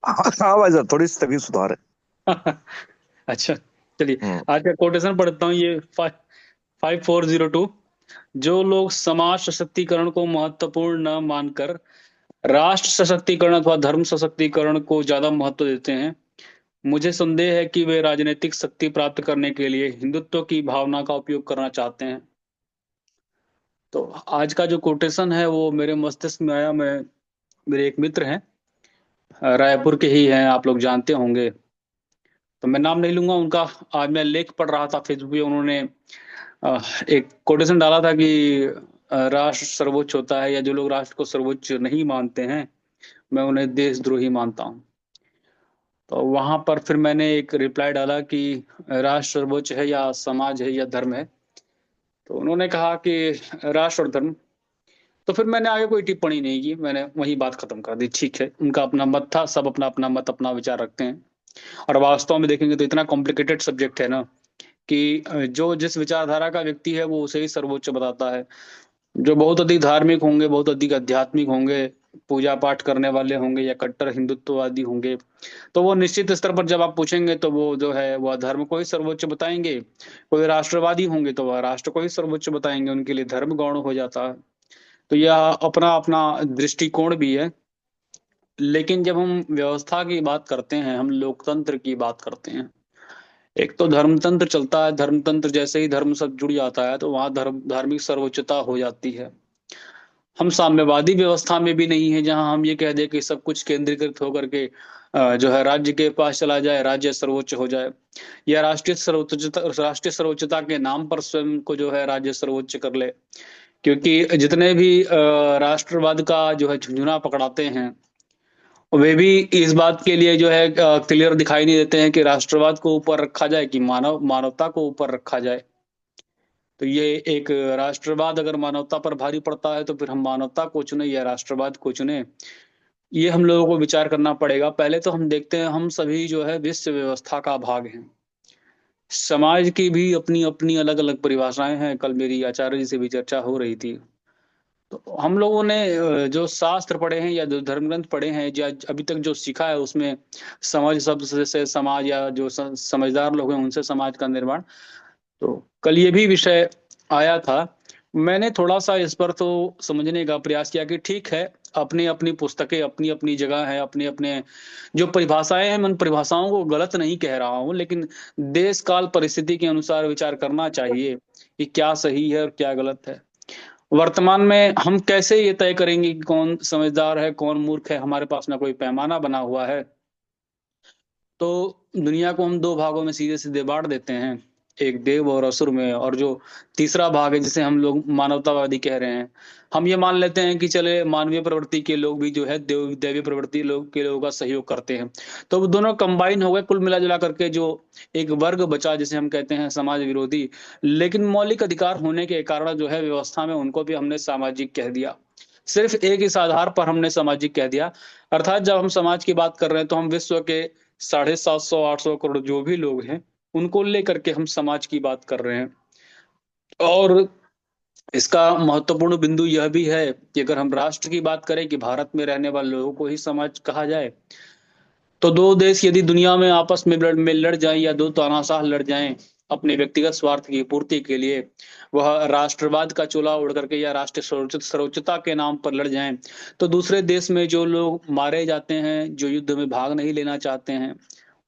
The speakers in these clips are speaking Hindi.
हाँ हाँ भाई साहब, थोड़ी सी तबीयत सुधार है। अच्छा, चलिए। हम्म। आज का कोटेशन पढ़ता हूँ, ये 5402। जो लोग समाज सशक्तिकरण को महत्वपूर्ण न मानकर राष्ट्र सशक्तिकरण अथवा धर्म सशक्तिकरण को ज्यादा महत्व देते हैं, मुझे संदेह है कि वे राजनीतिक शक्ति प्राप्त करने के लिए हिंदुत्व की भावना का उपयोग करना चाहते हैं। तो आज का जो कोटेशन है वो मेरे मस्तिष्क में आया। मैं, मेरे एक मित्र हैं, रायपुर के ही हैं, आप लोग जानते होंगे, तो मैं नाम नहीं लूंगा उनका। आज मैं लेख पढ़ रहा था फेसबुक पे, उन्होंने एक कोटेशन डाला था कि राष्ट्र सर्वोच्च होता है, या जो लोग राष्ट्र को सर्वोच्च नहीं मानते हैं मैं उन्हें देशद्रोही मानता हूँ। तो वहां पर फिर मैंने एक रिप्लाई डाला कि राष्ट्र सर्वोच्च है या समाज है या धर्म है। तो उन्होंने कहा कि राष्ट्र और धर्म। तो फिर मैंने आगे कोई टिप्पणी नहीं की, मैंने वही बात खत्म कर दी। ठीक है, उनका अपना मत था, सब अपना अपना मत, अपना विचार रखते हैं। और वास्तव में देखेंगे तो इतना कॉम्प्लिकेटेड सब्जेक्ट है ना, कि जो जिस विचारधारा का व्यक्ति है वो उसे ही सर्वोच्च बताता है। जो बहुत अधिक धार्मिक होंगे, बहुत अधिक आध्यात्मिक होंगे, पूजा पाठ करने वाले होंगे या कट्टर हिंदुत्ववादी होंगे, तो वो निश्चित स्तर पर जब आप पूछेंगे तो वो जो है वह धर्म को ही सर्वोच्च बताएंगे। कोई राष्ट्रवादी होंगे तो वह राष्ट्र को ही सर्वोच्च बताएंगे, उनके लिए धर्म गौण हो जाता है। तो यह अपना अपना दृष्टिकोण भी है। लेकिन जब हम व्यवस्था की बात करते हैं, हम लोकतंत्र की बात करते हैं, एक तो धर्मतंत्र चलता है, धर्मतंत्र जैसे ही धर्म सब जुड़ जाता है तो वहां धार्मिक सर्वोच्चता हो जाती है। हम साम्यवादी व्यवस्था में भी नहीं है जहां हम ये कह दें कि सब कुछ केंद्रीकृत होकर के जो है राज्य के पास चला जाए, राज्य सर्वोच्च हो जाए, या राष्ट्रीय सर्वोच्चता के नाम पर स्वयं को जो है राज्य सर्वोच्च कर ले। क्योंकि जितने भी राष्ट्रवाद का जो है झुंझुना पकड़ाते हैं, वे भी इस बात के लिए जो है क्लियर दिखाई नहीं देते हैं कि राष्ट्रवाद को ऊपर रखा जाए कि मानवता को ऊपर रखा जाए। तो ये एक, राष्ट्रवाद अगर मानवता पर भारी पड़ता है तो फिर हम मानवता को चुने या राष्ट्रवाद को चुने, ये हम लोगों को विचार करना पड़ेगा। पहले तो हम देखते हैं, हम सभी जो है विश्व व्यवस्था का भाग हैं। समाज की भी अपनी अपनी अलग अलग परिभाषाएं हैं। कल मेरी आचार्य जी से भी चर्चा हो रही थी। तो हम लोगों ने जो शास्त्र पढ़े हैं या जो धर्म ग्रंथ पढ़े हैं या अभी तक जो सीखा है उसमें समझ शब्द से समाज, या जो समझदार लोग हैं उनसे समाज का निर्माण। तो कल ये भी विषय आया था। मैंने थोड़ा सा इस पर तो समझने का प्रयास किया कि ठीक है, अपनी अपनी पुस्तकें अपनी अपनी जगह है, अपने अपने जो परिभाषाएं हैं, मैं उन परिभाषाओं को गलत नहीं कह रहा हूं, लेकिन देश काल परिस्थिति के अनुसार विचार करना चाहिए कि क्या सही है और क्या गलत है। वर्तमान में हम कैसे ये तय करेंगे कि कौन समझदार है कौन मूर्ख है? हमारे पास ना कोई पैमाना बना हुआ है। तो दुनिया को हम दो भागों में सीधे सीधे बांट देते हैं, एक देव और असुर में, और जो तीसरा भाग है जिसे हम लोग मानवतावादी कह रहे हैं, हम ये मान लेते हैं कि चले मानवीय प्रवृत्ति के लोग भी जो है दैवीय प्रवृत्ति लोग के लोगों का सहयोग करते हैं। तो वो दोनों कंबाइन हो गए, कुल मिला जुला करके जो एक वर्ग बचा जिसे हम कहते हैं समाज विरोधी। लेकिन मौलिक अधिकार होने के कारण जो है व्यवस्था में उनको भी हमने सामाजिक कह दिया। सिर्फ एक इस आधार पर हमने सामाजिक कह दिया। अर्थात जब हम समाज की बात कर रहे हैं तो हम विश्व के 750 800 करोड़ जो भी लोग हैं उनको लेकर के हम समाज की बात कर रहे हैं। और इसका महत्वपूर्ण बिंदु यह भी है कि अगर हम राष्ट्र की बात करें कि भारत में रहने वाले लोगों को ही समाज कहा जाए, तो दो देश यदि दुनिया में आपस में लड़ जाएं, या दो तानाशाह लड़ जाएं अपने व्यक्तिगत स्वार्थ की पूर्ति के लिए, वह राष्ट्रवाद का चोला ओढ़ करके या राष्ट्रीय सर्वोच्चता के नाम पर लड़ जाएं, तो दूसरे देश में जो लोग मारे जाते हैं, जो युद्ध में भाग नहीं लेना चाहते हैं,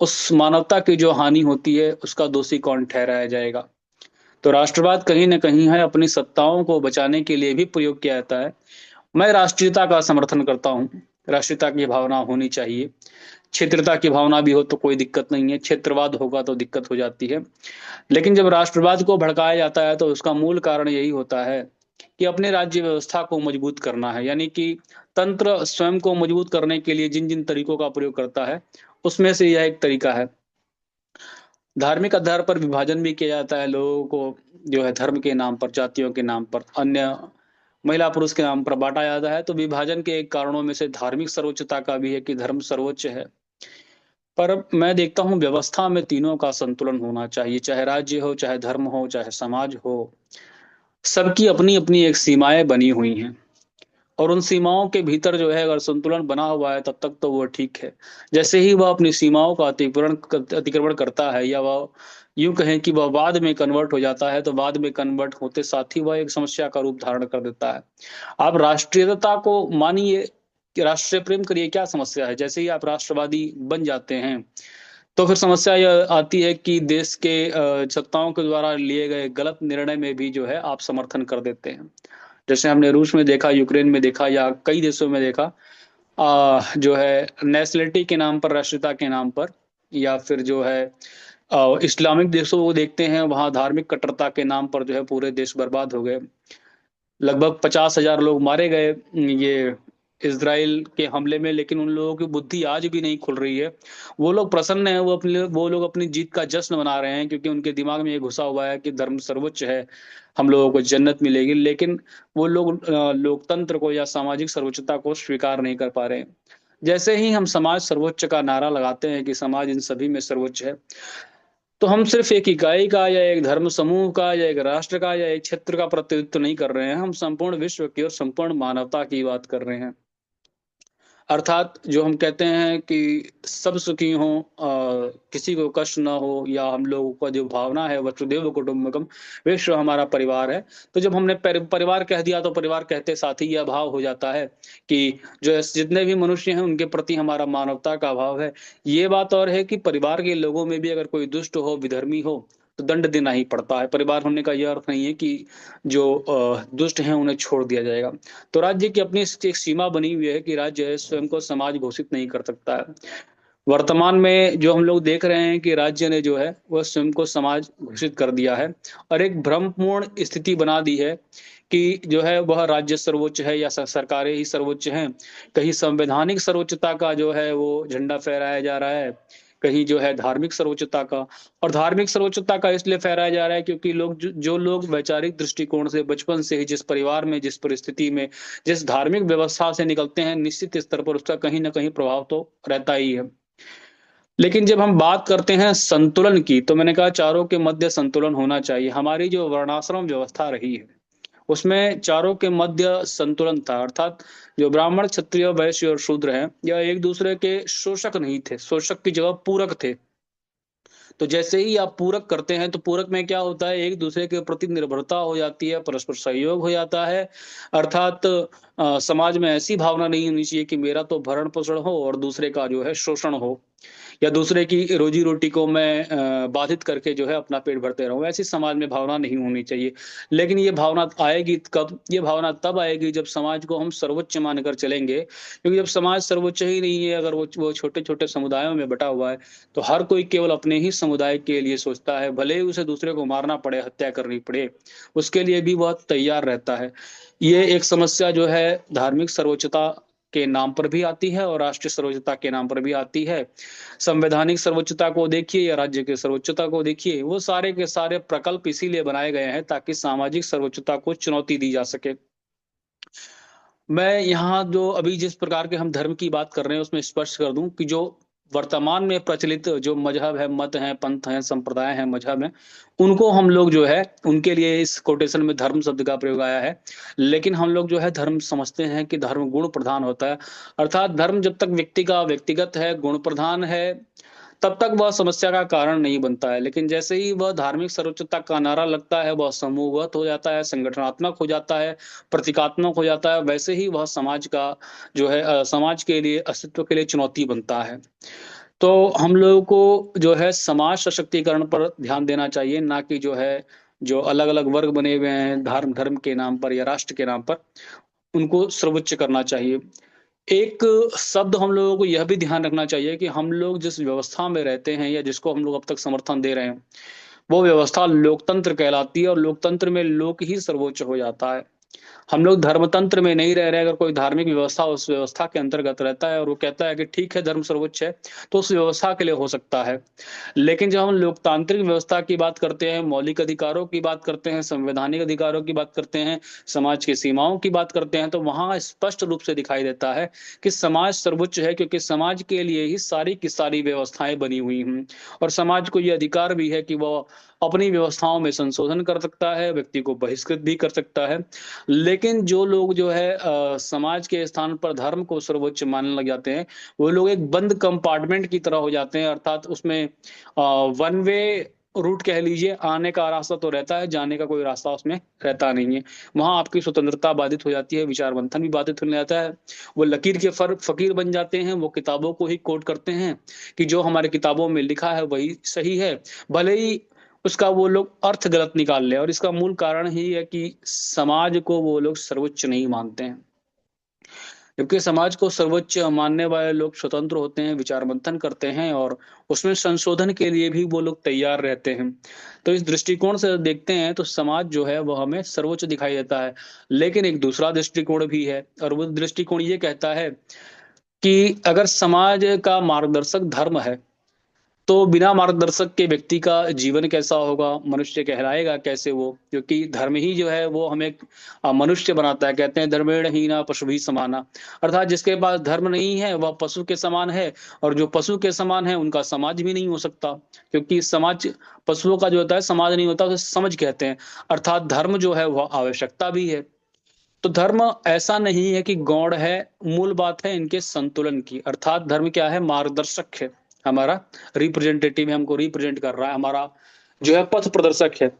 उस मानवता की जो हानि होती है उसका दोषी कौन ठहराया जाएगा? तो राष्ट्रवाद कहीं ना कहीं है अपनी सत्ताओं को बचाने के लिए भी प्रयोग किया जाता है। मैं राष्ट्रीयता का समर्थन करता हूँ, राष्ट्रीयता की भावना होनी चाहिए। क्षेत्रता की भावना भी हो तो कोई दिक्कत नहीं है, क्षेत्रवाद होगा तो दिक्कत हो जाती है। लेकिन जब राष्ट्रवाद को भड़काया जाता है तो उसका मूल कारण यही होता है कि अपने राज्य व्यवस्था को मजबूत करना है। यानी कि तंत्र स्वयं को मजबूत करने के लिए जिन जिन तरीकों का प्रयोग करता है उसमें से यह एक तरीका है। धार्मिक आधार पर विभाजन भी किया जाता है लोगों को, जो है धर्म के नाम पर, जातियों के नाम पर, अन्य महिला पुरुष के नाम पर बांटा जाता है। तो विभाजन के एक कारणों में से धार्मिक सर्वोच्चता का भी है कि धर्म सर्वोच्च है। पर मैं देखता हूँ व्यवस्था में तीनों का संतुलन होना चाहिए, चाहे राज्य हो, चाहे धर्म हो, चाहे समाज हो। सबकी अपनी अपनी एक सीमाएं बनी हुई हैं। और उन सीमाओं के भीतर जो है अगर संतुलन बना हुआ है तब तक तो वो ठीक है। जैसे ही वह अपनी सीमाओं का अतिक्रमण करता है, या वह यूं कहें कि वह बाद में कन्वर्ट हो जाता है, तो बाद में कन्वर्ट होते साथ ही वह एक समस्या का रूप धारण कर देता है। आप राष्ट्रीयता को मानिए कि राष्ट्रीय प्रेम करिए, क्या समस्या है? जैसे ही आप राष्ट्रवादी बन जाते हैं तो फिर समस्या यह आती है कि देश के सत्ताओं के द्वारा लिए गए गलत निर्णय में भी जो है आप समर्थन कर देते हैं। जैसे हमने रूस में देखा, यूक्रेन में देखा, या कई देशों में देखा, जो है नेशनलिटी के नाम पर, राष्ट्रीयता के नाम पर, या फिर जो है इस्लामिक देशों को देखते हैं, वहां धार्मिक कट्टरता के नाम पर जो है पूरे देश बर्बाद हो गए। लगभग 50,000 लोग मारे गए ये इसराइल के हमले में, लेकिन उन लोगों की बुद्धि आज भी नहीं खुल रही है। वो लोग प्रसन्न हैं, वो लोग अपनी जीत का जश्न मना रहे हैं, क्योंकि उनके दिमाग में ये घुसा हुआ है कि धर्म सर्वोच्च है, हम लोगों को जन्नत मिलेगी। लेकिन वो लोग लोकतंत्र को या सामाजिक सर्वोच्चता को स्वीकार नहीं कर पा रहे हैं। जैसे ही हम समाज सर्वोच्च का नारा लगाते हैं कि समाज इन सभी में सर्वोच्च है, तो हम सिर्फ एक इकाई का या एक धर्म समूह का या एक राष्ट्र का या एक क्षेत्र का प्रतिनिधित्व नहीं कर रहे हैं, हम संपूर्ण विश्व की और संपूर्ण मानवता की बात कर रहे हैं। अर्थात जो हम कहते हैं कि सब सुखी हों, किसी को कष्ट ना हो, या हम लोगों का जो भावना है वसुधैव कुटुंबकम, विश्व हमारा परिवार है। तो जब हमने परिवार कह दिया, तो परिवार कहते साथ ही यह भाव हो जाता है कि जो जितने भी मनुष्य हैं उनके प्रति हमारा मानवता का भाव है। ये बात और है कि परिवार के लोगों में भी अगर कोई दुष्ट हो, विधर्मी हो, तो दंड देना ही पड़ता है। परिवार होने का यह अर्थ नहीं है कि जो दुष्ट हैं उन्हें छोड़ दिया जाएगा। तो राज्य की अपनी एक सीमा बनी हुई है कि राज्य है स्वयं को समाज घोषित नहीं कर सकता है। वर्तमान में जो हम लोग देख रहे हैं कि राज्य ने जो है वह स्वयं को समाज घोषित कर दिया है, और एक भ्रमपूर्ण स्थिति बना दी है कि जो है वह राज्य सर्वोच्च है या सरकारें ही सर्वोच्च हैं। कहीं संवैधानिक सर्वोच्चता का जो है वो झंडा फहराया जा रहा है, कहीं जो है धार्मिक सर्वोच्चता का। और धार्मिक सर्वोच्चता का इसलिए फहराया जा रहा है क्योंकि लोग जो लोग वैचारिक दृष्टिकोण से बचपन से ही जिस परिवार में, जिस परिस्थिति में, जिस धार्मिक व्यवस्था से निकलते हैं, निश्चित स्तर पर उसका कहीं ना कहीं प्रभाव तो रहता ही है। लेकिन जब हम बात करते हैं संतुलन की, तो मैंने कहा चारों के मध्य संतुलन होना चाहिए। हमारी जो वर्णाश्रम व्यवस्था रही है उसमें चारों के मध्य संतुलन था। अर्थात जो ब्राह्मण, क्षत्रिय, वैश्य और शूद्र हैं, यह एक दूसरे के शोषक नहीं थे, शोषक की जगह पूरक थे। तो जैसे ही आप पूरक करते हैं, तो पूरक में क्या होता है, एक दूसरे के प्रति निर्भरता हो जाती है, परस्पर सहयोग हो जाता है। अर्थात समाज में ऐसी भावना नहीं होनी चाहिए कि मेरा तो भरण पोषण हो और दूसरे का जो है शोषण हो, या दूसरे की रोजी रोटी को मैं बाधित करके जो है अपना पेट भरते रहूं। ऐसी समाज में भावना नहीं होनी चाहिए। लेकिन ये भावना आएगी कब? ये भावना तब आएगी जब समाज को हम सर्वोच्च मानकर चलेंगे। क्योंकि जब समाज सर्वोच्च ही नहीं है, अगर वो छोटे छोटे समुदायों में बटा हुआ है, तो हर कोई केवल अपने ही समुदाय के लिए सोचता है। भले ही उसे दूसरे को मारना पड़े, हत्या करनी पड़े, उसके लिए भी वह तैयार रहता है। ये एक समस्या जो है धार्मिक सर्वोच्चता के नाम पर भी आती है और राष्ट्रीय सर्वोच्चता के नाम पर भी आती है। संवैधानिक सर्वोच्चता को देखिए या राज्य की सर्वोच्चता को देखिए, वो सारे के सारे प्रकल्प इसीलिए बनाए गए हैं ताकि सामाजिक सर्वोच्चता को चुनौती दी जा सके। मैं यहाँ जो अभी जिस प्रकार के हम धर्म की बात कर रहे हैं उसमें स्पष्ट कर दूं कि जो वर्तमान में प्रचलित जो मजहब है, मत है, पंथ है, संप्रदाय है, मजहब है, उनको हम लोग जो है उनके लिए इस कोटेशन में धर्म शब्द का प्रयोग आया है। लेकिन हम लोग जो है धर्म समझते हैं कि धर्म गुण प्रधान होता है। अर्थात धर्म जब तक व्यक्ति का व्यक्तिगत है, गुण प्रधान है, तब तक वह समस्या का कारण नहीं बनता है। लेकिन जैसे ही वह धार्मिक सर्वोच्चता का नारा लगता है, वह समूहगत हो जाता है, संगठनात्मक हो जाता है, प्रतीकात्मक हो जाता है, वैसे ही वह समाज का जो है समाज के लिए, अस्तित्व के लिए चुनौती बनता है। तो हम लोगों को जो है समाज सशक्तिकरण पर ध्यान देना चाहिए, ना कि जो है जो अलग अलग वर्ग बने हुए हैं धर्म धर्म के नाम पर या राष्ट्र के नाम पर, उनको सर्वोच्च करना चाहिए। एक शब्द हम लोगों को यह भी ध्यान रखना चाहिए कि हम लोग जिस व्यवस्था में रहते हैं या जिसको हम लोग अब तक समर्थन दे रहे हैं, वो व्यवस्था लोकतंत्र कहलाती है, और लोकतंत्र में लोक ही सर्वोच्च हो जाता है। हम लोग धर्मतंत्र में नहीं रह रहे। अगर कोई धार्मिक व्यवस्था उस व्यवस्था के अंतर्गत रहता है और वो कहता है कि ठीक है धर्म सर्वोच्च है, तो उस व्यवस्था के लिए हो सकता है। लेकिन जब हम लोकतांत्रिक व्यवस्था की बात करते हैं, मौलिक अधिकारों की बात करते हैं, संवैधानिक अधिकारों की बात करते हैं, समाज की सीमाओं की बात करते हैं, तो वहां स्पष्ट रूप से दिखाई देता है कि समाज सर्वोच्च है, क्योंकि समाज के लिए ही सारी की सारी व्यवस्थाएं बनी हुई हैं। और समाज को यह अधिकार भी है कि वह अपनी व्यवस्थाओं में संशोधन कर सकता है, व्यक्ति को बहिष्कृत भी कर सकता है। लेकिन लेकिन जो लोग जो है समाज के स्थान पर धर्म को सर्वोच्च मानने लग जाते हैं, वो लोग एक बंद कंपार्टमेंट की तरह हो जाते हैं, अर्थात उसमें वन वे रूट कह लीजिए, आने का रास्ता तो रहता है, जाने का कोई रास्ता उसमें रहता नहीं है। वहां आपकी स्वतंत्रता बाधित हो जाती है, विचार मंथन भी बाधित होने जाता है। वो लकीर के फकीर बन जाते हैं, वो किताबों को ही कोट करते हैं कि जो हमारे किताबों में लिखा है वही सही है, भले ही उसका वो लोग अर्थ गलत निकाल ले। और इसका मूल कारण ही है कि समाज को वो लोग सर्वोच्च नहीं मानते हैं। जबकि समाज को सर्वोच्च मानने वाले लोग स्वतंत्र होते हैं, विचार मंथन करते हैं और उसमें संशोधन के लिए भी वो लोग तैयार रहते हैं। तो इस दृष्टिकोण से देखते हैं तो समाज जो है वो हमें सर्वोच्च दिखाई देता है। लेकिन एक दूसरा दृष्टिकोण भी है, और वो दृष्टिकोण ये कहता है कि अगर समाज का मार्गदर्शक धर्म है, तो बिना मार्गदर्शक के व्यक्ति का जीवन कैसा होगा, मनुष्य कहलाएगा कैसे वो? क्योंकि धर्म ही जो है वो हमें मनुष्य बनाता है। कहते हैं धर्मेण हीना पशु भी समाना, अर्थात जिसके पास धर्म नहीं है वह पशु के समान है, और जो पशु के समान है उनका समाज भी नहीं हो सकता। क्योंकि समाज, पशुओं का जो होता है समाज नहीं होता, उसे समझ कहते हैं। अर्थात धर्म जो है वह आवश्यकता भी है। तो धर्म ऐसा नहीं है कि गौण है, मूल बात है इनके संतुलन की। अर्थात धर्म क्या है? मार्गदर्शक है, हमारा रिप्रेजेंटेटिव है, हमको रिप्रेजेंट कर रहा है, हमारा जो है पथ प्रदर्शक है।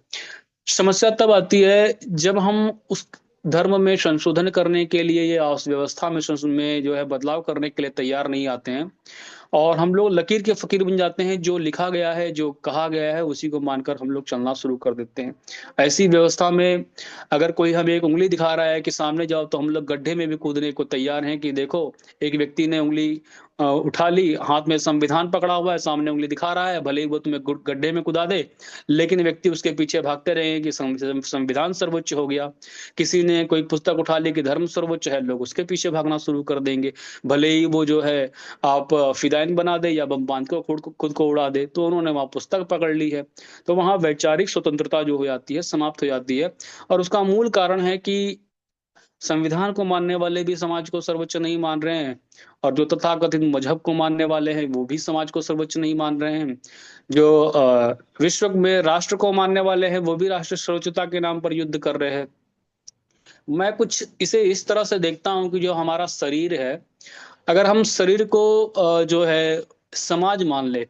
समस्या तब आती है जब हम उस धर्म में संशोधन करने के लिए या उस व्यवस्था में जो है बदलाव करने के लिए तैयार नहीं आते हैं, और हम लोग लकीर के फकीर बन जाते हैं। जो लिखा गया है, जो कहा गया है, उसी को मानकर हम लोग चलना शुरू कर देते हैं। ऐसी व्यवस्था में अगर कोई हमें एक उंगली दिखा रहा है कि सामने जाओ, तो हम लोग गड्ढे में भी कूदने को तैयार हैं कि देखो, एक व्यक्ति ने उंगली उठा ली, हाथ में संविधान पकड़ा हुआ है, सामने उंगली दिखा रहा है, भले ही वो तुम्हें गड्ढे में कुदा दे, लेकिन व्यक्ति उसके पीछे भागते रहे कि संविधान सर्वोच्च हो गया। किसी ने कोई पुस्तक उठा ली कि धर्म सर्वोच्च है, लोग उसके पीछे भागना शुरू कर देंगे, भले ही वो जो है आप फिदाइन बना दे या बम बांध के खुद को उड़ा दे, तो उन्होंने वहां पुस्तक पकड़ ली है। तो वहां वैचारिक स्वतंत्रता जो हो जाती है, समाप्त हो जाती है। और उसका मूल कारण है कि संविधान को मानने वाले भी समाज को सर्वोच्च नहीं मान रहे हैं, और जो तथाकथित मजहब को मानने वाले हैं वो भी समाज को सर्वोच्च नहीं मान रहे हैं। जो विश्व में राष्ट्र को मानने वाले हैं वो भी राष्ट्र सर्वोच्चता के नाम पर युद्ध कर रहे हैं। मैं कुछ इसे इस तरह से देखता हूं कि जो हमारा शरीर है, अगर हम शरीर को जो है समाज मान ले,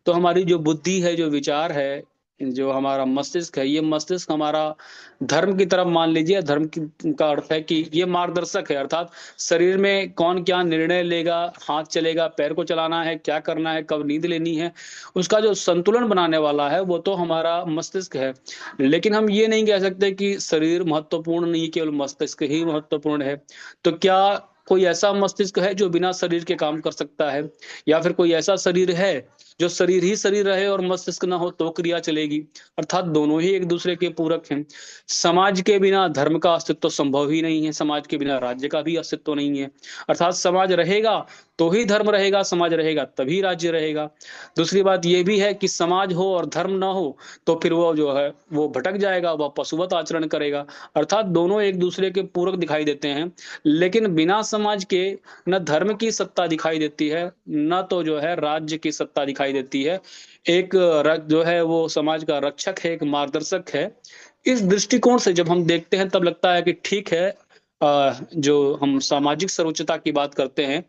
तो हमारी जो बुद्धि है, जो विचार है, जो हमारा मस्तिष्क है, ये मस्तिष्क हमारा धर्म की तरफ मान लीजिए। का अर्थ है कि ये मार्गदर्शक है, अर्थात शरीर में कौन क्या निर्णय लेगा, हाथ चलेगा, पैर को चलाना है, क्या करना है, कब नींद लेनी है, उसका जो संतुलन बनाने वाला है वो तो हमारा मस्तिष्क है। लेकिन हम ये नहीं कह सकते कि शरीर महत्वपूर्ण नहीं, केवल मस्तिष्क ही महत्वपूर्ण है। तो क्या कोई ऐसा मस्तिष्क है जो बिना शरीर के काम कर सकता है, या फिर कोई ऐसा शरीर है जो शरीर ही शरीर रहे और मस्तिष्क ना हो तो क्रिया चलेगी? अर्थात दोनों ही एक दूसरे के पूरक हैं। समाज के बिना धर्म का अस्तित्व संभव ही नहीं है, समाज के बिना राज्य का भी अस्तित्व नहीं है। अर्थात समाज रहेगा तो ही धर्म रहेगा, समाज रहेगा तभी राज्य रहेगा। दूसरी बात यह भी है कि समाज हो और धर्म ना हो तो फिर वो जो है वो भटक जाएगा, वह पशुवत आचरण करेगा। अर्थात दोनों एक दूसरे के पूरक दिखाई देते हैं, लेकिन बिना समाज के न धर्म की सत्ता दिखाई देती है, न तो जो है राज्य की सत्ता दिखाई देती है। एक जो है वो समाज का रक्षक है, एक मार्गदर्शक है। इस दृष्टिकोण से जब हम देखते हैं तब लगता है कि ठीक है, जो हम सामाजिक सर्वोच्चता की बात करते हैं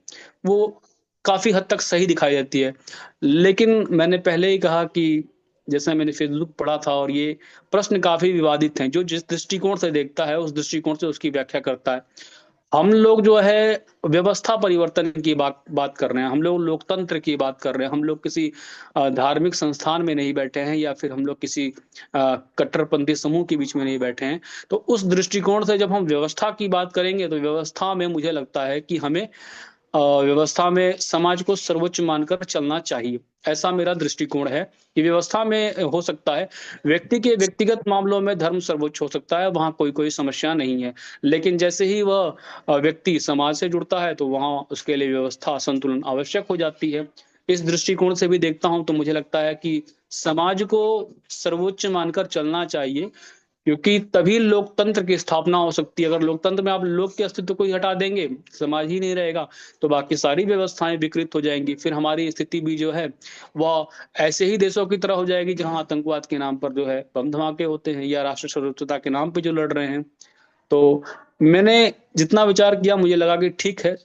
वो काफी हद तक सही दिखाई देती है। लेकिन मैंने पहले ही कहा कि जैसे मैंने फेसबुक पढ़ा था, और ये प्रश्न काफी विवादित हैं, जो जिस दृष्टिकोण से देखता है उस दृष्टिकोण से उसकी व्याख्या करता है। हम लोग जो है व्यवस्था परिवर्तन की बात बात कर रहे हैं, हम लोग लोकतंत्र की बात कर रहे हैं, हम लोग किसी धार्मिक संस्थान में नहीं बैठे हैं, या फिर हम लोग किसी कट्टरपंथी समूह के बीच में नहीं बैठे हैं। तो उस दृष्टिकोण से जब हम व्यवस्था की बात करेंगे तो व्यवस्था में मुझे लगता है कि हमें व्यवस्था में समाज को सर्वोच्च मानकर चलना चाहिए। ऐसा मेरा दृष्टिकोण है कि व्यवस्था में हो सकता है व्यक्ति के व्यक्तिगत मामलों में धर्म सर्वोच्च हो सकता है, वहां कोई कोई समस्या नहीं है। लेकिन जैसे ही वह व्यक्ति समाज से जुड़ता है तो वहां उसके लिए व्यवस्था संतुलन आवश्यक हो जाती है। इस दृष्टिकोण से भी देखता हूं तो मुझे लगता है कि समाज को सर्वोच्च मानकर चलना चाहिए, क्योंकि तभी लोकतंत्र की स्थापना हो सकती है। अगर लोकतंत्र में आप लोग के अस्तित्व को ही हटा देंगे, समाज ही नहीं रहेगा, तो बाकी सारी व्यवस्थाएं विकृत हो जाएंगी। फिर हमारी स्थिति भी जो है वह ऐसे ही देशों की तरह हो जाएगी जहां आतंकवाद के नाम पर जो है बम धमाके होते हैं, या राष्ट्र सुरक्षता के नाम पे जो लड़ रहे हैं। तो मैंने जितना विचार किया मुझे लगा कि ठीक है,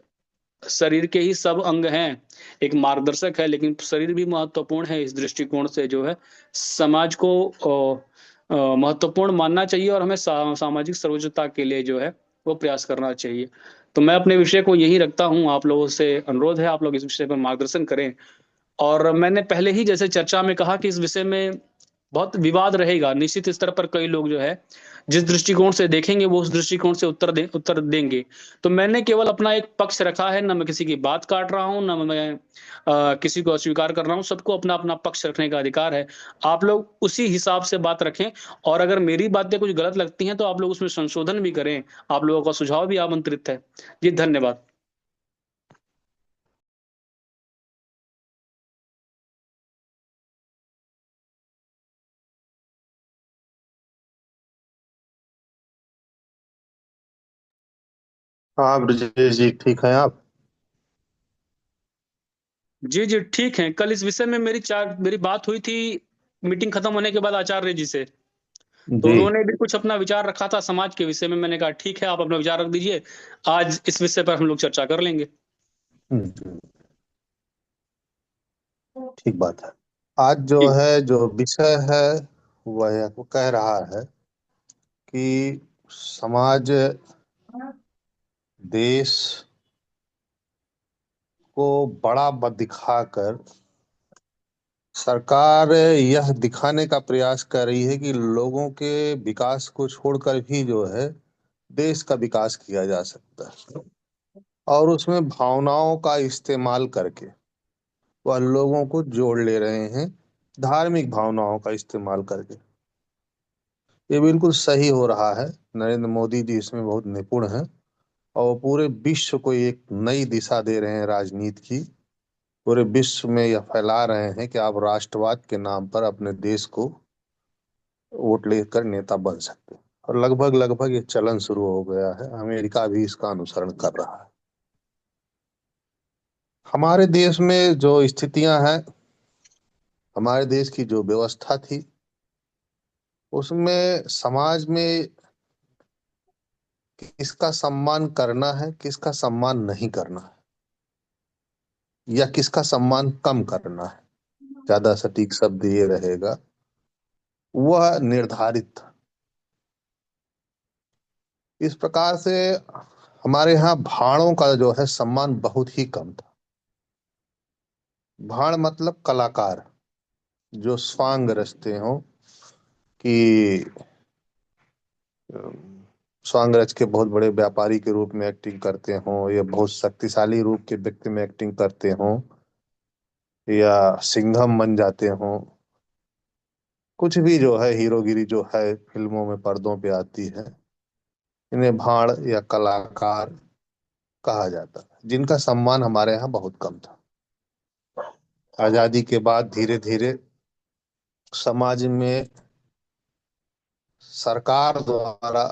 शरीर के ही सब अंग हैं, एक मार्गदर्शक है, लेकिन शरीर भी महत्वपूर्ण है। इस दृष्टिकोण से जो है समाज को महत्वपूर्ण मानना चाहिए और हमें सामाजिक सर्वोच्चता के लिए जो है वो प्रयास करना चाहिए। तो मैं अपने विषय को यही रखता हूँ, आप लोगों से अनुरोध है आप लोग इस विषय पर मार्गदर्शन करें। और मैंने पहले ही जैसे चर्चा में कहा कि इस विषय में बहुत विवाद रहेगा, निश्चित स्तर पर कई लोग जो है जिस दृष्टिकोण से देखेंगे वो उस दृष्टिकोण से उत्तर देंगे। तो मैंने केवल अपना एक पक्ष रखा है, ना मैं किसी की बात काट रहा हूं, ना मैं किसी को अस्वीकार कर रहा हूं। सबको अपना अपना पक्ष रखने का अधिकार है। आप लोग उसी हिसाब से बात रखें, और अगर मेरी बातें कुछ गलत लगती हैं तो आप लोग उसमें संशोधन भी करें। आप लोगों का सुझाव भी आमंत्रित है। जी धन्यवाद। हाँ ब्रजेश जी, ठीक है आप? जी जी ठीक है, कल इस विषय में मेरी बात हुई थी मीटिंग खत्म होने के बाद आचार्य जी से। तो जी। उन्होंने भी कुछ अपना विचार रखा था समाज के विषय में। मैंने कहा ठीक है, आप अपना विचार रख दीजिए, आज इस विषय पर हम लोग चर्चा कर लेंगे। हम्म, ठीक बात है। आज जो जी है जो विषय है वह वो कह रहा है कि समाज, देश को बड़ा दिखाकर सरकार यह दिखाने का प्रयास कर रही है कि लोगों के विकास को छोड़कर भी जो है देश का विकास किया जा सकता है, और उसमें भावनाओं का इस्तेमाल करके वह लोगों को जोड़ ले रहे हैं, धार्मिक भावनाओं का इस्तेमाल करके। ये बिल्कुल सही हो रहा है। नरेंद्र मोदी जी इसमें बहुत निपुण हैं, और वो पूरे विश्व को एक नई दिशा दे रहे हैं राजनीति की। पूरे विश्व में यह फैला रहे हैं कि आप राष्ट्रवाद के नाम पर अपने देश को वोट लेकर नेता बन सकते हैं। और लगभग लगभग ये चलन शुरू हो गया है, अमेरिका भी इसका अनुसरण कर रहा है। हमारे देश में जो स्थितियां हैं, हमारे देश की जो व्यवस्था थी, उसमें समाज में किसका सम्मान करना है, किसका सम्मान नहीं करना है, या किसका सम्मान कम करना है, ज्यादा सटीक शब्द ये रहेगा, वह निर्धारित था। इस प्रकार से हमारे यहाँ भाड़ों का जो है सम्मान बहुत ही कम था। भाड़ मतलब कलाकार, जो स्वांग रचते हो, कि स्वांग रच के बहुत बड़े व्यापारी के रूप में एक्टिंग करते हो, या बहुत शक्तिशाली रूप के व्यक्ति में एक्टिंग करते हो, या सिंघम बन जाते हो। कुछ भी जो है हीरोगिरी जो है फिल्मों में पर्दों पे आती है, इन्हें भाड़ या कलाकार कहा जाता है, जिनका सम्मान हमारे यहाँ बहुत कम था। आजादी के बाद धीरे धीरे समाज में सरकार द्वारा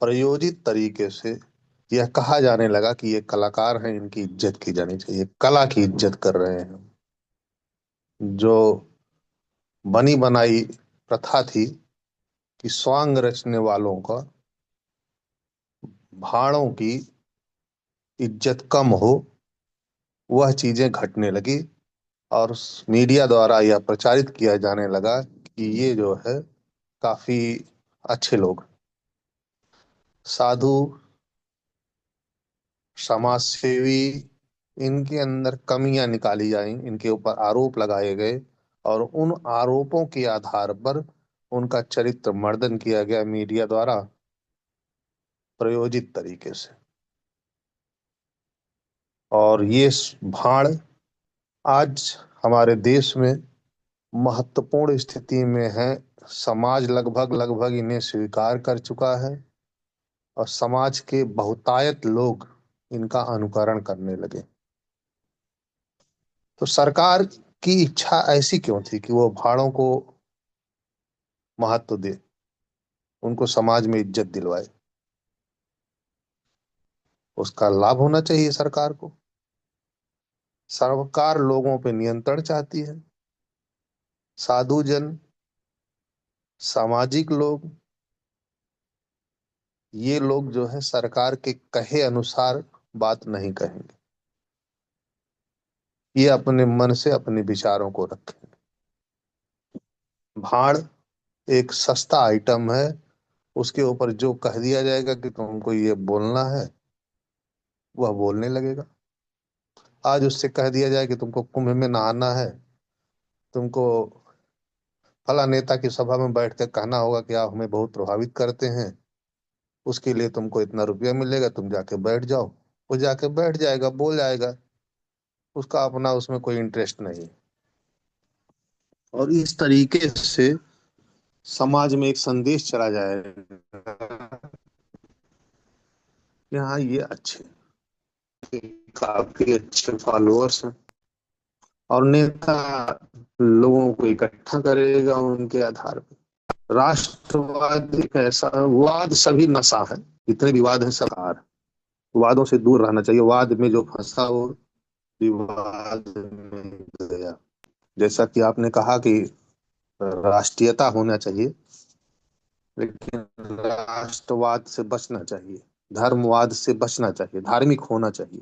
प्रायोजित तरीके से यह कहा जाने लगा कि ये कलाकार हैं, इनकी इज्जत की जानी चाहिए, कला की इज्जत कर रहे हैं। जो बनी बनाई प्रथा थी कि स्वांग रचने वालों का, भाड़ों की इज्जत कम हो, वह चीजें घटने लगी। और मीडिया द्वारा यह प्रचारित किया जाने लगा कि ये जो है काफी अच्छे लोग, साधु, समाज सेवी, इनके अंदर कमियां निकाली जाएं, इनके ऊपर आरोप लगाए गए, और उन आरोपों के आधार पर उनका चरित्र मर्दन किया गया मीडिया द्वारा प्रायोजित तरीके से। और ये भाड़ आज हमारे देश में महत्वपूर्ण स्थिति में है। समाज लगभग लगभग इन्हें स्वीकार कर चुका है, और समाज के बहुतायत लोग इनका अनुकरण करने लगे। तो सरकार की इच्छा ऐसी क्यों थी कि वो भाड़ों को महत्व दे, उनको समाज में इज्जत दिलवाए? उसका लाभ होना चाहिए सरकार को। सरकार लोगों पे नियंत्रण चाहती है। साधुजन, सामाजिक लोग, ये लोग जो है सरकार के कहे अनुसार बात नहीं कहेंगे। ये अपने मन से अपने विचारों को रखेंगे। भाड़ एक सस्ता आइटम है, उसके ऊपर जो कह दिया जाएगा कि तुमको ये बोलना है, वह बोलने लगेगा। आज उससे कह दिया जाए कि तुमको कुंभ में नहाना है, तुमको फला नेता की सभा में बैठ कर कहना होगा कि आप हमें बहुत प्रभावित करते हैं, उसके लिए तुमको इतना रुपया मिलेगा, तुम जाके बैठ जाओ। वो जाके बैठ जाएगा, बोल जाएगा। उसका अपना उसमें कोई इंटरेस्ट नहीं। और इस तरीके से समाज में एक संदेश चला जाएगा कि हाँ ये अच्छे, काफी अच्छे फॉलोअर्स हैं। और नेता लोगों को इकट्ठा करेगा उनके आधार पर। राष्ट्रवाद एक ऐसा वाद, सभी नशा है। इतने विवाद है सरकार, वादों से दूर रहना चाहिए। वाद में जो फंसा वो विवाद में गया। जैसा कि आपने कहा कि राष्ट्रीयता होना चाहिए, लेकिन राष्ट्रवाद से बचना चाहिए, धर्मवाद से बचना चाहिए, धार्मिक होना चाहिए।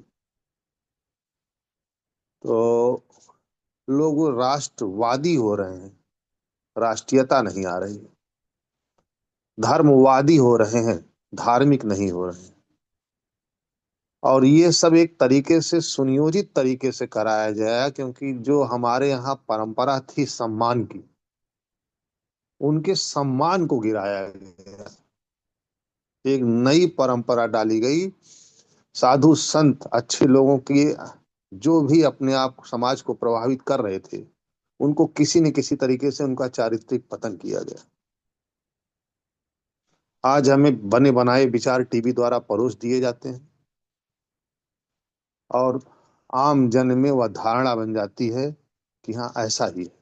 तो लोग राष्ट्रवादी हो रहे हैं, राष्ट्रीयता नहीं आ रही है। धर्मवादी हो रहे हैं, धार्मिक नहीं हो रहे हैं। और ये सब एक तरीके से सुनियोजित तरीके से कराया जाए, क्योंकि जो हमारे यहाँ परंपरा थी सम्मान की, उनके सम्मान को गिराया गया। एक नई परंपरा डाली गई। साधु संत अच्छे लोगों की, जो भी अपने आप समाज को प्रभावित कर रहे थे, उनको किसी न किसी तरीके से उनका चारित्रिक पतन किया गया। आज हमें बने बनाए विचार टीवी द्वारा परोस दिए जाते हैं, और आम जन में वह धारणा बन जाती है कि हाँ ऐसा ही है।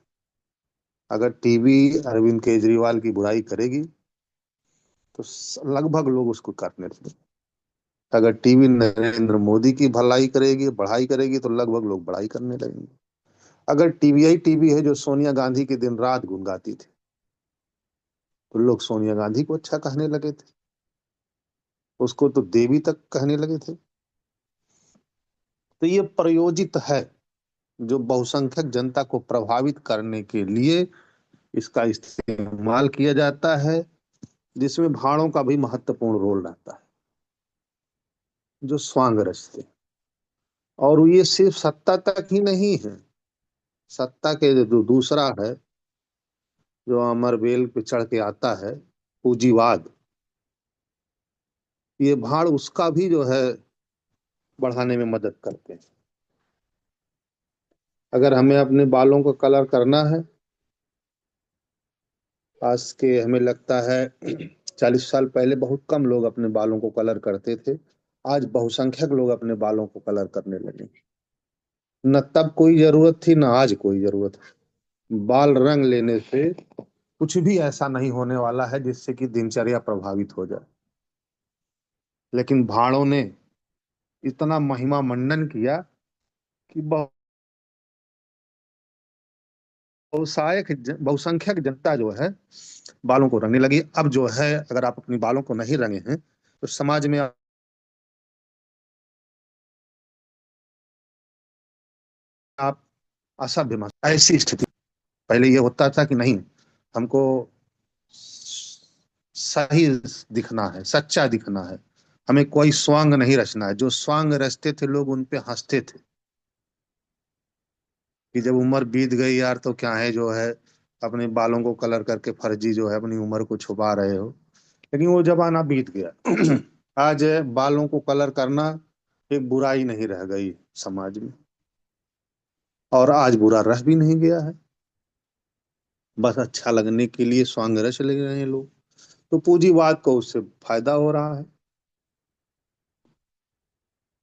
अगर टीवी अरविंद केजरीवाल की बुराई करेगी तो लगभग लोग उसको करने लगेंगे। अगर टीवी नरेंद्र मोदी की भलाई करेगी, बढ़ाई करेगी, तो लगभग लोग बढ़ाई करने लगेंगे। अगर टीवी है जो सोनिया गांधी की दिन रात गुन गाती थी, तो लोग सोनिया गांधी को अच्छा कहने लगे थे, उसको तो देवी तक कहने लगे थे। तो ये प्रयोजित है, जो बहुसंख्यक जनता को प्रभावित करने के लिए इसका इस्तेमाल किया जाता है, जिसमें भाड़ों का भी महत्वपूर्ण रोल रहता है, जो स्वांग रचते। और ये सिर्फ सत्ता तक ही नहीं है। सत्ता के जो दूसरा है, जो अमरबेल पे चढ़ के आता है, पूंजीवाद, ये भाड़ उसका भी जो है बढ़ाने में मदद करते हैं। अगर हमें अपने बालों का कलर करना है, आज के हमें लगता है 40 साल पहले बहुत कम लोग अपने बालों को कलर करते थे। आज बहुसंख्यक लोग अपने बालों को कलर करने लगे। न तब कोई जरूरत थी, न आज कोई जरूरत है। बाल रंग लेने से कुछ भी ऐसा नहीं होने वाला है जिससे कि दिनचर्या प्रभावित हो जाए। लेकिन भाड़ों ने इतना महिमा मंडन किया कि बहुसंख्यक जनता जो है बालों को रंगने लगी। अब जो है अगर आप अपनी बालों को नहीं रंगे हैं तो समाज में आप असभ्य ऐसी स्थिति। पहले ये होता था कि नहीं, हमको सही दिखना है, सच्चा दिखना है, हमें कोई स्वांग नहीं रचना है। जो स्वांग रचते थे लोग उन पे हंसते थे कि जब उम्र बीत गई यार तो क्या है जो है अपने बालों को कलर करके फर्जी जो है अपनी उम्र को छुपा रहे हो। लेकिन वो जमाना बीत गया। आज बालों को कलर करना एक बुराई नहीं रह गई समाज में, और आज बुरा रह भी नहीं गया है। बस अच्छा लगने के लिए स्वांग रच ले रहे हैं लोग, तो पूंजीवाद को उससे फायदा हो रहा है,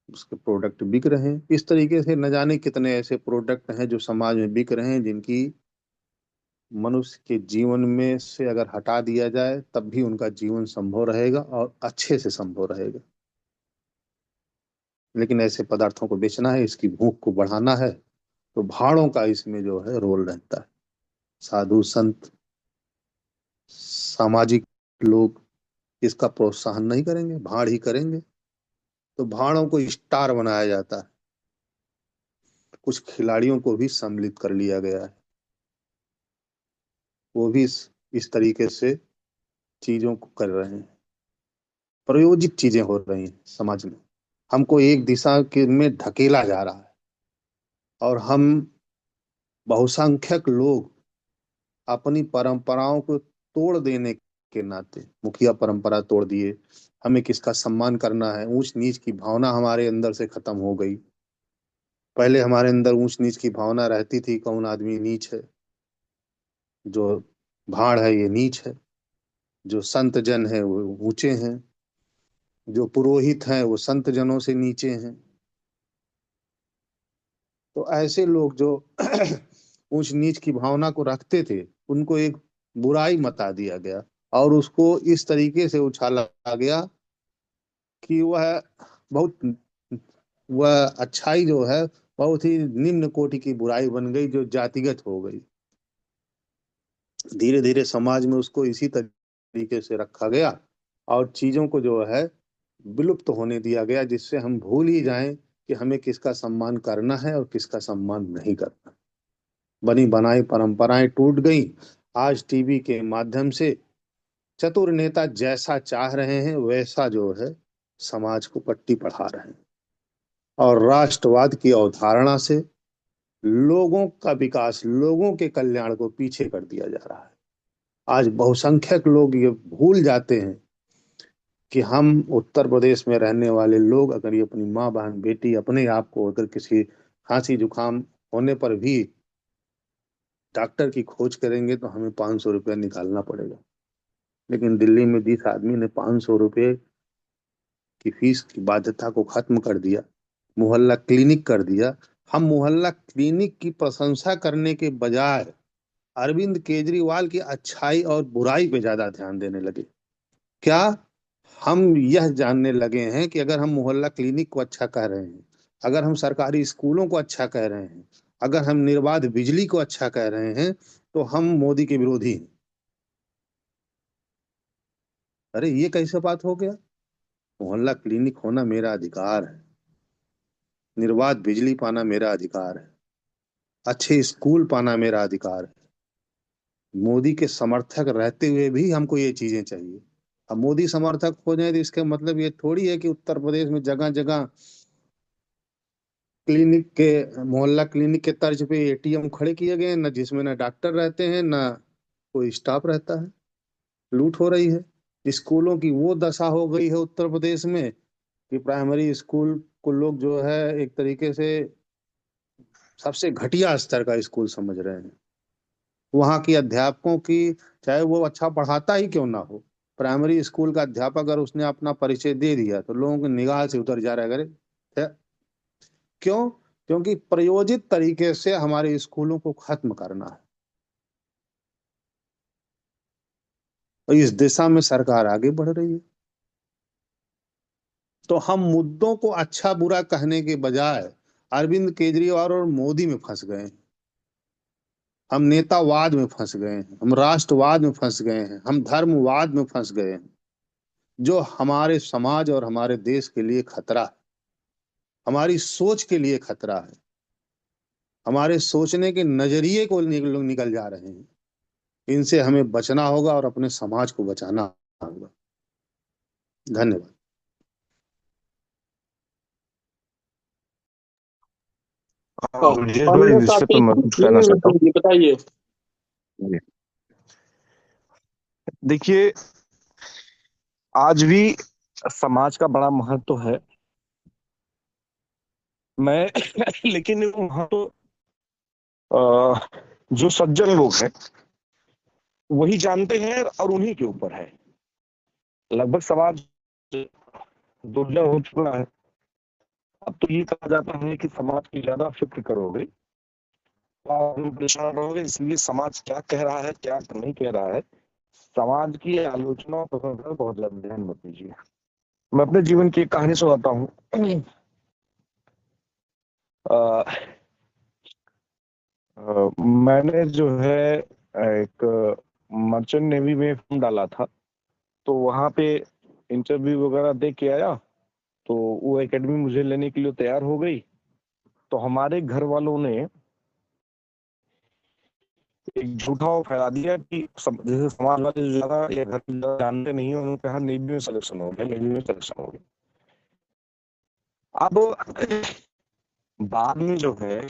उसके प्रोडक्ट बिक रहे हैं। इस तरीके से न जाने कितने ऐसे प्रोडक्ट हैं जो समाज में बिक रहे हैं, जिनकी मनुष्य के जीवन में से अगर हटा दिया जाए तब भी उनका जीवन संभव रहेगा और अच्छे से संभव रहेगा। लेकिन ऐसे पदार्थों को बेचना है, इसकी भूख को बढ़ाना है, तो भाड़ों का इसमें जो है रोल रहता है। साधु संत, सामाजिक लोग, इसका प्रोत्साहन नहीं करेंगे, भाड़ ही करेंगे। तो भाड़ों को स्टार बनाया जाता है, कुछ खिलाड़ियों को भी सम्मिलित कर लिया गया है, वो भी इस तरीके से चीजों को कर रहे हैं। प्रयोजित चीजें हो रही हैं समाज में, हमको एक दिशा के में धकेला जा रहा है। और हम बहुसंख्यक लोग अपनी परंपराओं को तोड़ देने के नाते, मुखिया परंपरा तोड़ दिए, हमें किसका सम्मान करना है, ऊंच नीच की भावना हमारे अंदर से खत्म हो गई। पहले हमारे अंदर ऊंच नीच की भावना रहती थी, कौन आदमी नीच है, जो भाड़ है ये नीच है, जो संत जन है वो ऊंचे हैं, जो पुरोहित हैं वो संत जनों से नीचे हैं। तो ऐसे लोग जो ऊंच नीच की भावना को रखते थे, उनको एक बुराई मता दिया गया और उसको इस तरीके से उछाला गया कि बहुत वह अच्छाई जो है बहुत ही निम्न कोटि की बुराई बन गई, जो जातिगत हो गई। धीरे धीरे समाज में उसको इसी तरीके से रखा गया और चीजों को जो है विलुप्त होने दिया गया, जिससे हम भूल ही जाएं कि हमें किसका सम्मान करना है और किसका सम्मान नहीं करना। बनी बनाई परंपराएं टूट गई। आज टीवी के माध्यम से चतुर नेता जैसा चाह रहे हैं वैसा जो है समाज को पट्टी पढ़ा रहे हैं, और राष्ट्रवाद की अवधारणा से लोगों का विकास, लोगों के कल्याण को पीछे कर दिया जा रहा है। आज बहुसंख्यक लोग ये भूल जाते हैं कि हम उत्तर प्रदेश में रहने वाले लोग अगर ये अपनी माँ बहन बेटी अपने आप को अगर किसी खांसी जुकाम होने पर भी डॉक्टर की खोज करेंगे तो हमें 500 रुपया निकालना पड़ेगा। लेकिन दिल्ली में जिस आदमी ने 500 रुपये की फीस की बाध्यता को खत्म कर दिया, मोहल्ला क्लिनिक कर दिया, हम मोहल्ला क्लिनिक की प्रशंसा करने के बजाय अरविंद केजरीवाल की अच्छाई और बुराई पे ज्यादा ध्यान देने लगे। क्या हम यह जानने लगे हैं कि अगर हम मोहल्ला क्लिनिक को अच्छा कह रहे हैं, अगर हम सरकारी स्कूलों को अच्छा कह रहे हैं, अगर हम निर्बाध बिजली को अच्छा कह रहे हैं, तो हम मोदी के विरोधी हैं? अरे ये कैसे बात हो गया? मोहल्ला क्लिनिक होना मेरा अधिकार है, निर्बाध बिजली पाना मेरा अधिकार है, अच्छे स्कूल पाना मेरा अधिकार है। मोदी के समर्थक रहते हुए भी हमको ये चीजें चाहिए। अब मोदी समर्थक हो जाए तो इसका मतलब ये थोड़ी है कि उत्तर प्रदेश में जगह जगह क्लिनिक के, मोहल्ला क्लिनिक के तर्ज पे एटीएम खड़े किए गए हैं, न जिसमें न डॉक्टर रहते हैं न कोई स्टाफ रहता है। लूट हो रही है। स्कूलों की वो दशा हो गई है उत्तर प्रदेश में कि प्राइमरी स्कूल को लोग जो है एक तरीके से सबसे घटिया स्तर का स्कूल समझ रहे हैं। वहाँ की अध्यापकों की, चाहे वो अच्छा पढ़ाता ही क्यों ना हो, प्राइमरी स्कूल का अध्यापक अगर उसने अपना परिचय दे दिया तो लोगों की निगाह से उतर जा रहा है। अरे क्यों? क्योंकि प्रयोजित तरीके से हमारे स्कूलों को खत्म करना है, और इस दिशा में सरकार आगे बढ़ रही है। तो हम मुद्दों को अच्छा बुरा कहने के बजाय अरविंद केजरीवाल और मोदी में फंस गए हैं। हम नेतावाद में फंस गए हैं, हम राष्ट्रवाद में फंस गए हैं, हम धर्मवाद में फंस गए हैं, जो हमारे समाज और हमारे देश के लिए खतरा है, हमारी सोच के लिए खतरा है, हमारे सोचने के नजरिए को लोग निकल जा रहे हैं। इनसे हमें बचना होगा और अपने समाज को बचाना होगा। धन्यवाद। तो ब्रजेश भाई, अन्य इस पे तो साथी मैं कुछ कहना चाहता हूँ। बताइए। जी। देखिए, आज भी समाज का बड़ा महत्व है। मैं लेकिन वहाँ तो जो सज्जन लोग हैं वही जानते हैं और उन्हीं के ऊपर है। लगभग समाज दुर्लभ हो चुका है। अब तो ये कहा जाता है कि समाज की ज्यादा फिक्र करोगे तो आप परेशान रहोगे, इसलिए समाज क्या कह रहा है क्या नहीं कह रहा है, समाज की आलोचना और प्रशंसा पर बहुत ज्यादा ध्यान मत दीजिए। मैं अपने जीवन की एक कहानी सुनाता हूँ। अ, मैंने जो है एक मर्चेंट नेवी में फॉर्म डाला था। तो वहां पे इंटरव्यू वगैरह दे के आया, तो वो एकेडमी मुझे लेने के लिए तैयार हो गई। तो हमारे घर वालों ने एक झूठा फैला दिया कि जैसे समाज वाले जो ज्यादा या घर के ज्यादा जानते नहीं है, उन्होंने कहा नेवी में सिलेक्शन हो गया, नेवी में सिलेक्शन हो गया। अब बाद में जो है,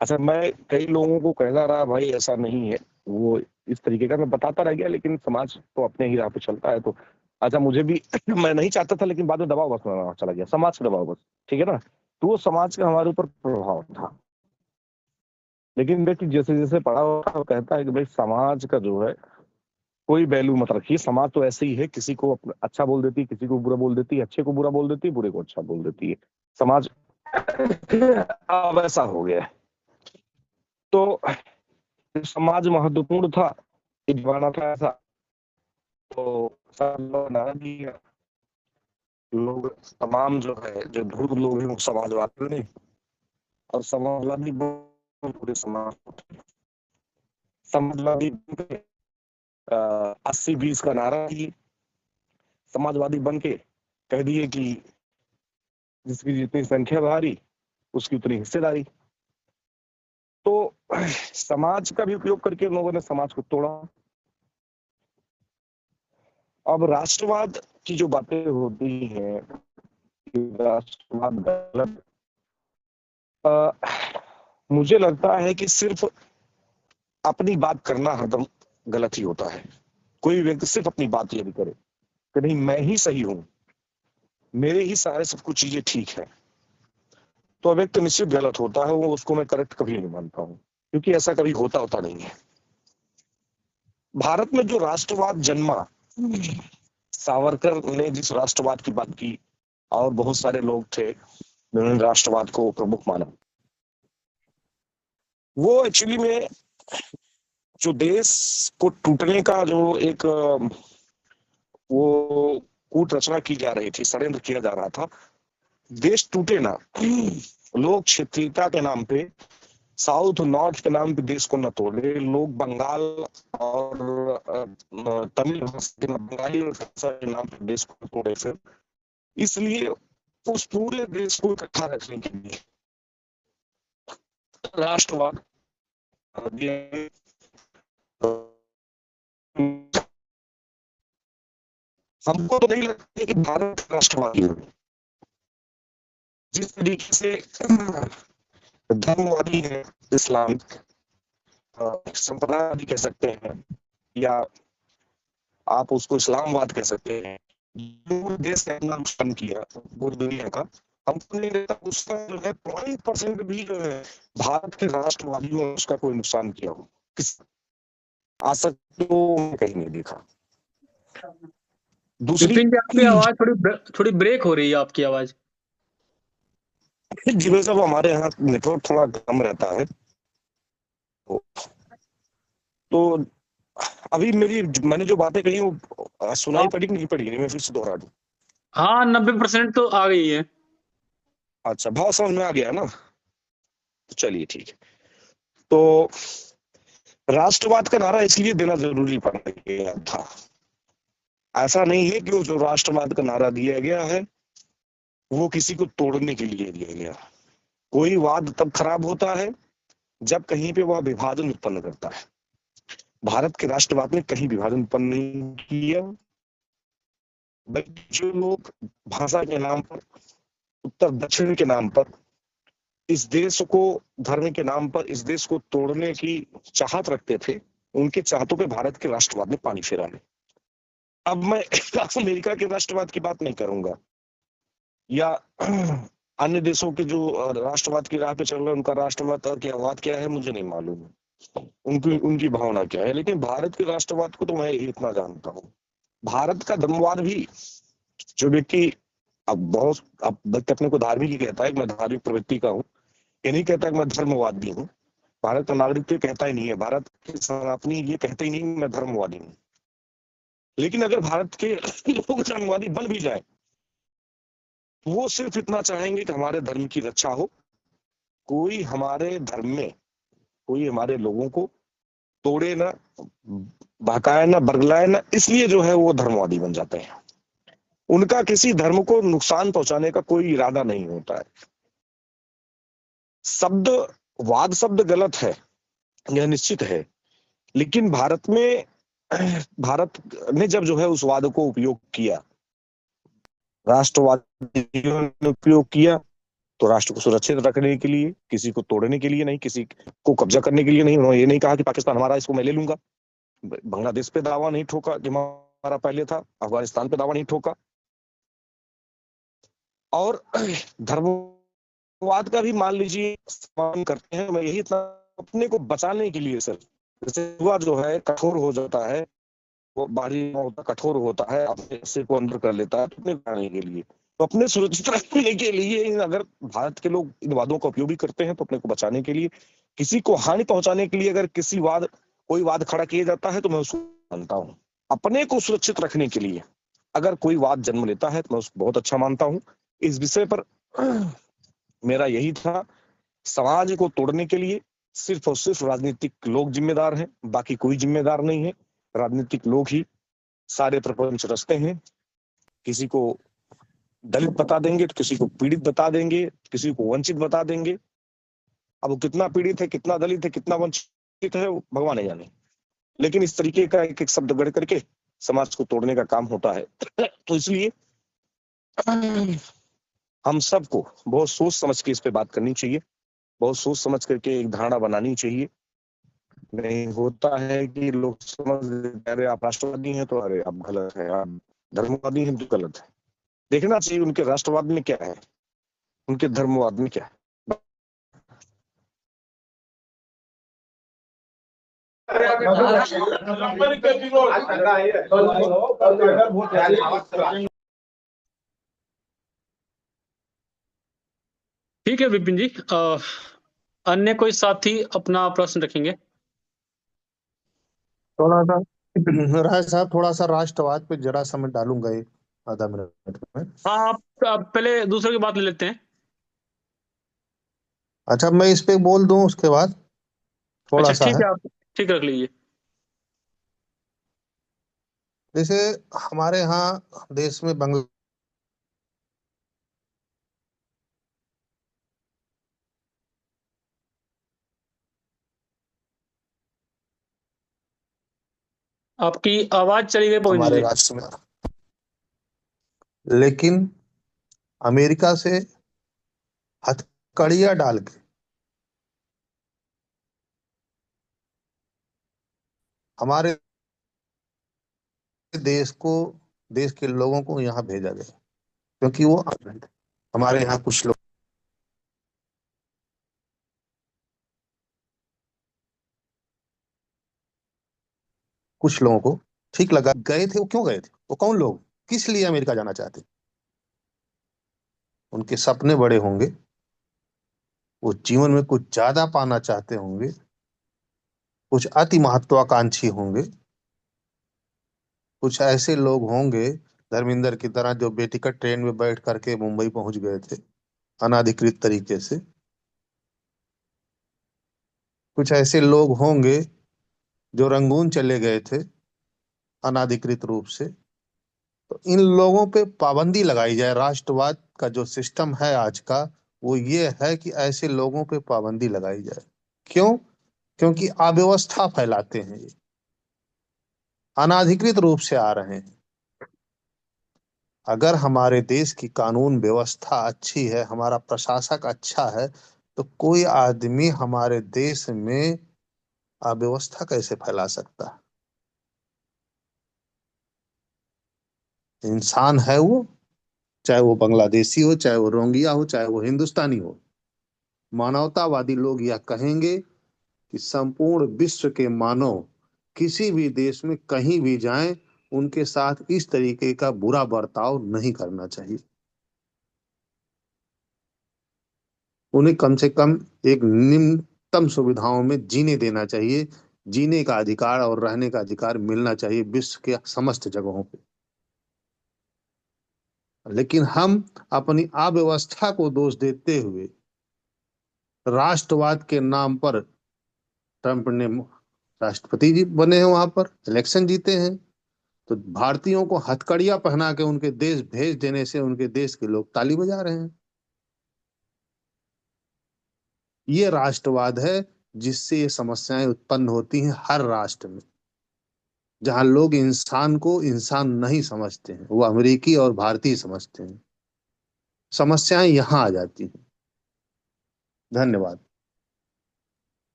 अच्छा मैं कई लोगों को कहता रहा भाई ऐसा नहीं है, वो इस तरीके का मैं बताता रह गया, लेकिन समाज तो अपने ही राह पे चलता है। तो अच्छा मुझे भी मैं नहीं चाहता था, लेकिन बाद में दबाव बस में चला गया, समाज का दबाव बस, ठीक है ना। तो वो समाज का हमारे ऊपर प्रभाव था। लेकिन व्यक्ति जैसे जैसे बड़ा होता है, वो कहता है कि भाई समाज का जो है कोई वैल्यू मत रखिए, समाज तो ऐसे ही है, किसी को अच्छा बोल देती है, किसी को बुरा बोल देती है, अच्छे को बुरा बोल देती है, बुरे को अच्छा बोल देती है, समाज अब ऐसा हो गया है। तो समाज महत्वपूर्ण था, एक जमाना था ऐसा। तो सब लोग नारा दिया, लोग तमाम जो है जो धूर्त लोग हैं वो समाजवादी नहीं, और समाजवादी पूरे समाजवादी 80-20 का नारा दिए, समाजवादी बन के कह दिए कि जिसकी जितनी संख्या भारी उसकी उतनी हिस्सेदारी। तो समाज का भी उपयोग करके लोगों ने समाज को तोड़ा। अब राष्ट्रवाद की जो बातें होती हैं, राष्ट्रवाद गलत, मुझे लगता है कि सिर्फ अपनी बात करना हरदम गलत ही होता है। कोई व्यक्ति सिर्फ अपनी बात यदि करे कि नहीं मैं ही सही हूं, मेरे ही सारे सब कुछ चीजें ठीक है, तो व्यक्ति निश्चित गलत होता है। वो उसको मैं करेक्ट कभी नहीं मानता हूं, क्योंकि ऐसा कभी होता नहीं है। भारत में जो राष्ट्रवाद जन्मा, सावरकर ने जिस राष्ट्रवाद की बात की, और बहुत सारे लोग थे जिन्होंने राष्ट्रवाद को प्रमुख माना, वो एक्चुअली में जो देश को टूटने का जो एक वो कूट रचना की जा रही थी, षड्यंत्र किया जा रहा था, देश टूटे ना, लोग क्षेत्रीयता के नाम पे, साउथ नॉर्थ के नाम पे देश को न तोड़े, लोग बंगाल और तमिल बंगाली भाषा के नाम पे देश को तोड़े। फिर इसलिए उस पूरे देश को इकट्ठा रखने के लिए राष्ट्रवाद हमको तो नहीं लगता कि भारत राष्ट्रवादी है। जिस तरीके से धर्मवादी है, इस्लामिक संप्रदायवादी कह सकते हैं, या आप उसको इस्लामवाद कह सकते हैं, जो देश का इतना नुकसान किया पूरी दुनिया का, हमको नहीं लगता उसका जो है 0.% भी जो है भारत के राष्ट्रवादियों ने उसका कोई नुकसान किया हो। किस आज तक तो कहीं नहीं देखा। दूसरी विपिन जी, आपकी आवाज थोड़ी ब्रेक हो रही है, आपकी आवाज। जी भाई साहब, हमारे यहाँ नेटवर्क थोड़ा कम रहता है, तो अभी मैंने जो बातें कही वो सुनाई पड़ी नहीं पड़ी, मैं फिर से दोहरा दूं। हाँ, 90% तो आ गई है। अच्छा, भाव समझ में आ गया ना, तो चलिए ठीक है। तो राष्ट्रवाद का नारा इसलिए देना जरूरी पड़ गया था, ऐसा नहीं है कि वो जो राष्ट्रवाद का नारा दिया गया है वो किसी को तोड़ने के लिए दिया गया। कोई वाद तब खराब होता है जब कहीं पे वह विभाजन उत्पन्न करता है। भारत के राष्ट्रवाद ने कहीं विभाजन उत्पन्न नहीं किया, बल्कि जो लोग भाषा के नाम पर, उत्तर दक्षिण के नाम पर, इस देश को धर्म के नाम पर इस देश को तोड़ने की चाहत रखते थे, उनके चाहतों पे भारत के राष्ट्रवाद ने पानी फेरा है। अब मैं अमेरिका के राष्ट्रवाद की बात नहीं करूंगा, या अन्य देशों के जो राष्ट्रवाद की राह पे चल रहे हैं उनका राष्ट्रवाद क्या है मुझे नहीं मालूम, उनकी भावना क्या है। लेकिन भारत के राष्ट्रवाद को तो मैं इतना जानता हूँ। भारत का धर्मवाद भी, जो व्यक्ति अब अपने को धार्मिक ही कहता है, मैं धार्मिक प्रवृत्ति का हूँ, ये नहीं कहता कि मैं धर्मवादी हूँ। भारत का नागरिक तो कहता ही नहीं है, भारत के सनातनी ये कहते ही नहीं मैं धर्मवादी हूँ। लेकिन अगर भारत के लोग धर्मवादी बन भी जाए, वो सिर्फ इतना चाहेंगे कि हमारे धर्म की रक्षा हो, कोई हमारे धर्म में कोई हमारे लोगों को तोड़े ना, बहकाए ना बरगलाए ना, इसलिए जो है वो धर्मवादी बन जाते हैं। उनका किसी धर्म को नुकसान पहुंचाने का कोई इरादा नहीं होता है। शब्द वाद शब्द गलत है, यह निश्चित है, लेकिन भारत ने जब जो है उस वाद को उपयोग किया, राष्ट्रवादियों ने उपयोग किया, तो राष्ट्र को सुरक्षित रखने के लिए, किसी को तोड़ने के लिए नहीं, किसी को कब्जा करने के लिए नहीं। उन्होंने ये नहीं कहा कि पाकिस्तान हमारा, इसको मैं ले लूंगा। बांग्लादेश पे दावा नहीं ठोका कि हमारा पहले था, अफगानिस्तान पे दावा नहीं ठोका। और धर्मवाद का भी मान लीजिए सम्मान करते हैं, मैं यही इतना अपने को बचाने के लिए सर, जैसे युवा जो है कठोर हो जाता है, वो बाहरी होता कठोर होता है, अपने सिर को अंदर कर लेता है, तो अपने बचाने के लिए, तो अपने सुरक्षित रखने के लिए अगर भारत के लोग इन वादों का उपयोग भी करते हैं, तो अपने को बचाने के लिए, किसी को हानि पहुंचाने के लिए अगर कोई वाद खड़ा किया जाता है, तो मैं उसको मानता हूँ। अपने को सुरक्षित रखने के लिए अगर कोई वाद जन्म लेता है, तो मैं उसको बहुत अच्छा मानता हूँ। इस विषय पर मेरा यही था। समाज को तोड़ने के लिए सिर्फ और सिर्फ राजनीतिक लोग जिम्मेदार हैं, बाकी कोई जिम्मेदार नहीं है। राजनीतिक लोग ही सारे प्रपंच रचते हैं। किसी को दलित बता देंगे, तो किसी को पीड़ित बता देंगे, किसी को वंचित बता देंगे। अब वो कितना पीड़ित है, कितना दलित है, कितना वंचित है, वो भगवान ही जाने। लेकिन इस तरीके का एक एक शब्द गढ़ करके समाज को तोड़ने का काम होता है। तो इसलिए हम सबको बहुत सोच समझ के इस पे बात करनी चाहिए, बहुत सोच समझ करके एक धारणा बनानी चाहिए। नहीं होता है कि लोग समझ अरे आप राष्ट्रवादी हैं तो अरे आप गलत है, आप धर्मवादी हैं तो गलत है। देखना चाहिए उनके राष्ट्रवाद में क्या है, उनके धर्मवाद में क्या है। ठीक है विपिन जी, अन्य कोई साथी अपना प्रश्न रखेंगे? थोड़ा सा राय साहब, थोड़ा सा राष्ट्रवाद पे जरा सा मैं डालूंगा एक आधा मिनट में। हाँ, आप पहले दूसरों की बात ले लेते हैं। अच्छा, मैं इस पे बोल दूं उसके बाद, थोड़ा अच्छा सा ठीक है। है, आप ठीक रख लीजिए। जैसे हमारे यहाँ देश में बंगला, आपकी आवाज चली गई पवन हमारे जी। राष्ट्र में, लेकिन अमेरिका से हथकड़ियां डाल के हमारे देश के लोगों को यहाँ भेजा गया, क्योंकि वो हमारे यहाँ कुछ लोगों को ठीक लगा, गए थे। वो क्यों गए थे, वो कौन लोग, किस लिए अमेरिका जाना चाहते? उनके सपने बड़े होंगे, वो जीवन में कुछ ज्यादा पाना चाहते होंगे, कुछ अति महत्वाकांक्षी होंगे, कुछ ऐसे लोग होंगे धर्मेंद्र की तरह जो बेटिकट ट्रेन में बैठ करके मुंबई पहुंच गए थे अनाधिकृत तरीके से। कुछ ऐसे लोग होंगे जो रंगून चले गए थे अनाधिकृत रूप से। तो इन लोगों पे पाबंदी लगाई जाए। राष्ट्रवाद का जो सिस्टम है आज का, वो ये है कि ऐसे लोगों पे पाबंदी लगाई जाए। क्यों? क्योंकि अव्यवस्था फैलाते हैं, ये अनाधिकृत रूप से आ रहे हैं। अगर हमारे देश की कानून व्यवस्था अच्छी है, हमारा प्रशासक अच्छा है, तो कोई आदमी हमारे देश में अव्यवस्था कैसे फैला सकता है? इंसान है वो, चाहे वो बांग्लादेशी हो, चाहे वो रोंगिया हो, चाहे वो हिंदुस्तानी हो। मानवतावादी लोग यह कहेंगे कि संपूर्ण विश्व के मानव किसी भी देश में कहीं भी जाएं, उनके साथ इस तरीके का बुरा बर्ताव नहीं करना चाहिए। उन्हें कम से कम एक निम्नतम सुविधाओं में जीने देना चाहिए। जीने का अधिकार और रहने का अधिकार मिलना चाहिए विश्व के समस्त जगहों पे। लेकिन हम अपनी अव्यवस्था को दोष देते हुए राष्ट्रवाद के नाम पर ट्रंप ने राष्ट्रपति जी बने हैं वहां पर, इलेक्शन जीते हैं। तो भारतीयों को हथकड़ियां पहना के उनके देश भेज देने से उनके देश के लोग ताली बजा रहे हैं। ये राष्ट्रवाद है जिससे ये समस्याएं उत्पन्न होती हैं हर राष्ट्र में, जहां लोग इंसान को इंसान नहीं समझते हैं, वो अमेरिकी और भारतीय समझते हैं। समस्याएं यहाँ आ जाती हैं। धन्यवाद।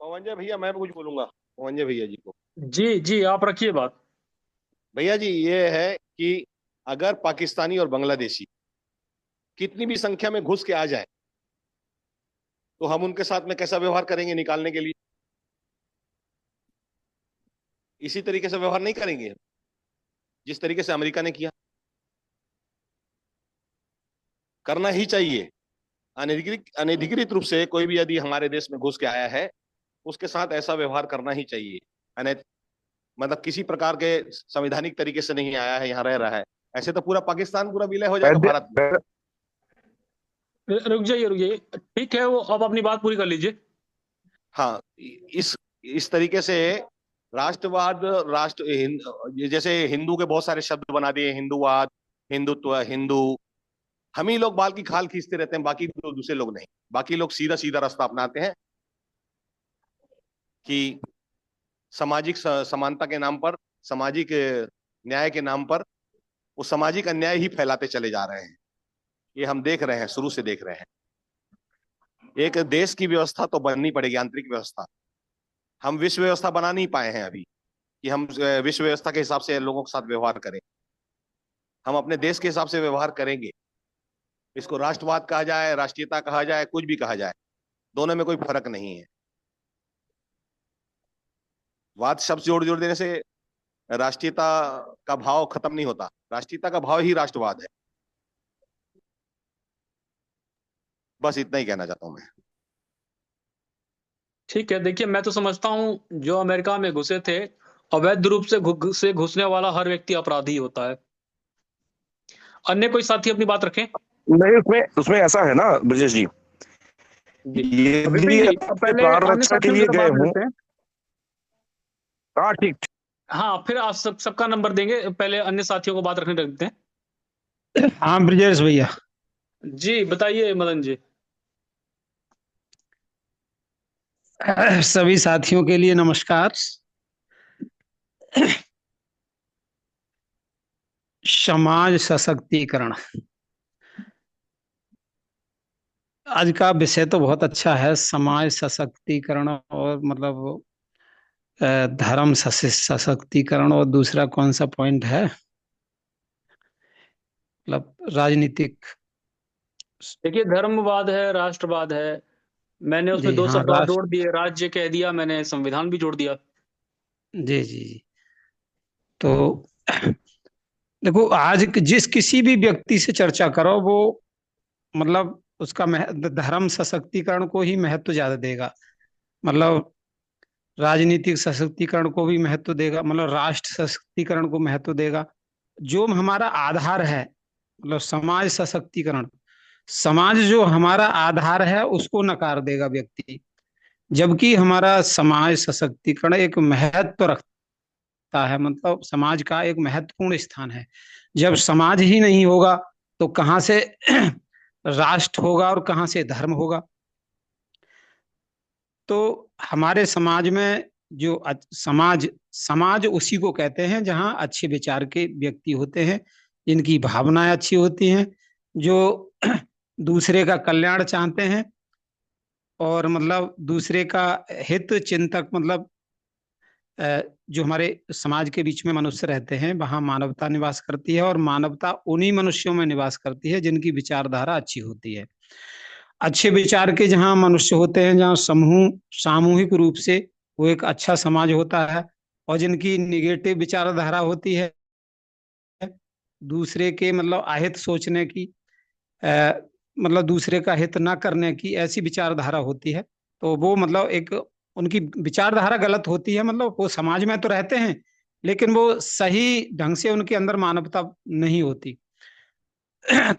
पवन भैया, मैं भी कुछ बोलूंगा पवन भैया जी को। जी जी, आप रखिए बात। भैया जी, ये है कि अगर पाकिस्तानी और बांग्लादेशी कितनी भी संख्या में घुस के आ जाए तो हम उनके साथ में कैसा व्यवहार करेंगे निकालने के लिए? इसी तरीके से व्यवहार नहीं करेंगे जिस तरीके से अमेरिका ने किया। करना ही चाहिए। अनधिकृत रूप से कोई भी यदि हमारे देश में घुस के आया है, उसके साथ ऐसा व्यवहार करना ही चाहिए। मतलब किसी प्रकार के संवैधानिक तरीके से नहीं आया है, यहाँ रह रहा है, ऐसे तो पूरा पाकिस्तान पूरा विलय हो जाएगा भारत में। रुक जाइए, ठीक है, वो अब अपनी बात पूरी कर लीजिए। हाँ, इस तरीके से राष्ट्रवाद, जैसे हिंदू के बहुत सारे शब्द बना दिए, हिंदूवाद, हिंदुत्व, हिंदू। हम ही लोग बाल की खाल खींचते रहते हैं, बाकी दूसरे लोग नहीं। बाकी लोग सीधा सीधा रास्ता अपनाते हैं कि सामाजिक समानता के नाम पर, सामाजिक न्याय के नाम पर वो सामाजिक अन्याय ही फैलाते चले जा रहे हैं। ये हम देख रहे हैं, शुरू से देख रहे हैं। एक देश की व्यवस्था तो बननी पड़ेगी, आंतरिक व्यवस्था। हम विश्व व्यवस्था बना नहीं पाए हैं अभी कि हम विश्व व्यवस्था के हिसाब से लोगों के साथ व्यवहार करें। हम अपने देश के हिसाब से व्यवहार करेंगे। इसको राष्ट्रवाद कहा जाए, राष्ट्रीयता कहा जाए, कुछ भी कहा जाए, दोनों में कोई फर्क नहीं है। वाद शब्द जोड़ जोड़ देने से राष्ट्रीयता का भाव खत्म नहीं होता। राष्ट्रीयता का भाव ही राष्ट्रवाद है। बस इतना ही कहना चाहता हूं मैं। ठीक है, देखिए, मैं तो समझता हूं जो अमेरिका में घुसे थे, अवैध रूप से घुसने वाला हर व्यक्ति अपराधी होता है। अन्य कोई साथी अपनी बात रखें। नहीं, उसमें उसमें ऐसा है ना ब्रजेश जी, जी, यदि विपिन जी, अब अपने पहले प्राण अन्य रक्षा के साथियों की लिए तरफ गए बात हों। लेते हैं। हाँ ठीक। हाँ, फिर आप सबका नंबर देंगे, पहले अन्य साथियों को बात रखने देते हैं। हाँ ब्रजेश भैया, जी बताइए मदन जी। सभी साथियों के लिए नमस्कार। समाज सशक्तिकरण, आज का विषय तो बहुत अच्छा है। समाज सशक्तिकरण और मतलब धर्म सशक्तिकरण, और दूसरा कौन सा पॉइंट है, मतलब राजनीतिक। देखिए, धर्मवाद है, राष्ट्रवाद है। मैंने उसमें जी दो हाँ, शब्द और जोड़ दिए, राज्य कह दिया मैंने, संविधान भी जोड़ दिया। जी जी जी। तो देखो, आज जिस किसी भी व्यक्ति से चर्चा करो, वो मतलब उसका धर्म सशक्तिकरण को ही महत्व ज्यादा देगा। मतलब राजनीतिक सशक्तिकरण को भी महत्व देगा, मतलब राष्ट्र सशक्तिकरण को महत्व देगा। जो हमारा आधार है, मतलब समाज सशक्तिकरण, समाज जो हमारा आधार है उसको नकार देगा व्यक्ति। जबकि हमारा समाज सशक्तिकरण एक महत्व रखता है, मतलब समाज का एक महत्वपूर्ण स्थान है। जब समाज ही नहीं होगा तो कहाँ से राष्ट्र होगा और कहाँ से धर्म होगा। तो हमारे समाज में जो समाज समाज उसी को कहते हैं जहाँ अच्छे विचार के व्यक्ति होते हैं, जिनकी भावनाएं अच्छी होती हैं, जो दूसरे का कल्याण चाहते हैं, और मतलब दूसरे का हित चिंतक। मतलब जो हमारे समाज के बीच में मनुष्य रहते हैं, वहाँ मानवता निवास करती है, और मानवता उन्हीं मनुष्यों में निवास करती है जिनकी विचारधारा अच्छी होती है। अच्छे विचार के जहाँ मनुष्य होते हैं, जहाँ सामूहिक रूप से वो एक अच्छा समाज होता है। और जिनकी निगेटिव विचारधारा होती है, दूसरे के मतलब अहित सोचने की, मतलब दूसरे का हित ना करने की, ऐसी विचारधारा होती है, तो वो मतलब एक उनकी विचारधारा गलत होती है। मतलब वो समाज में तो रहते हैं, लेकिन वो सही ढंग से उनके अंदर मानवता नहीं होती।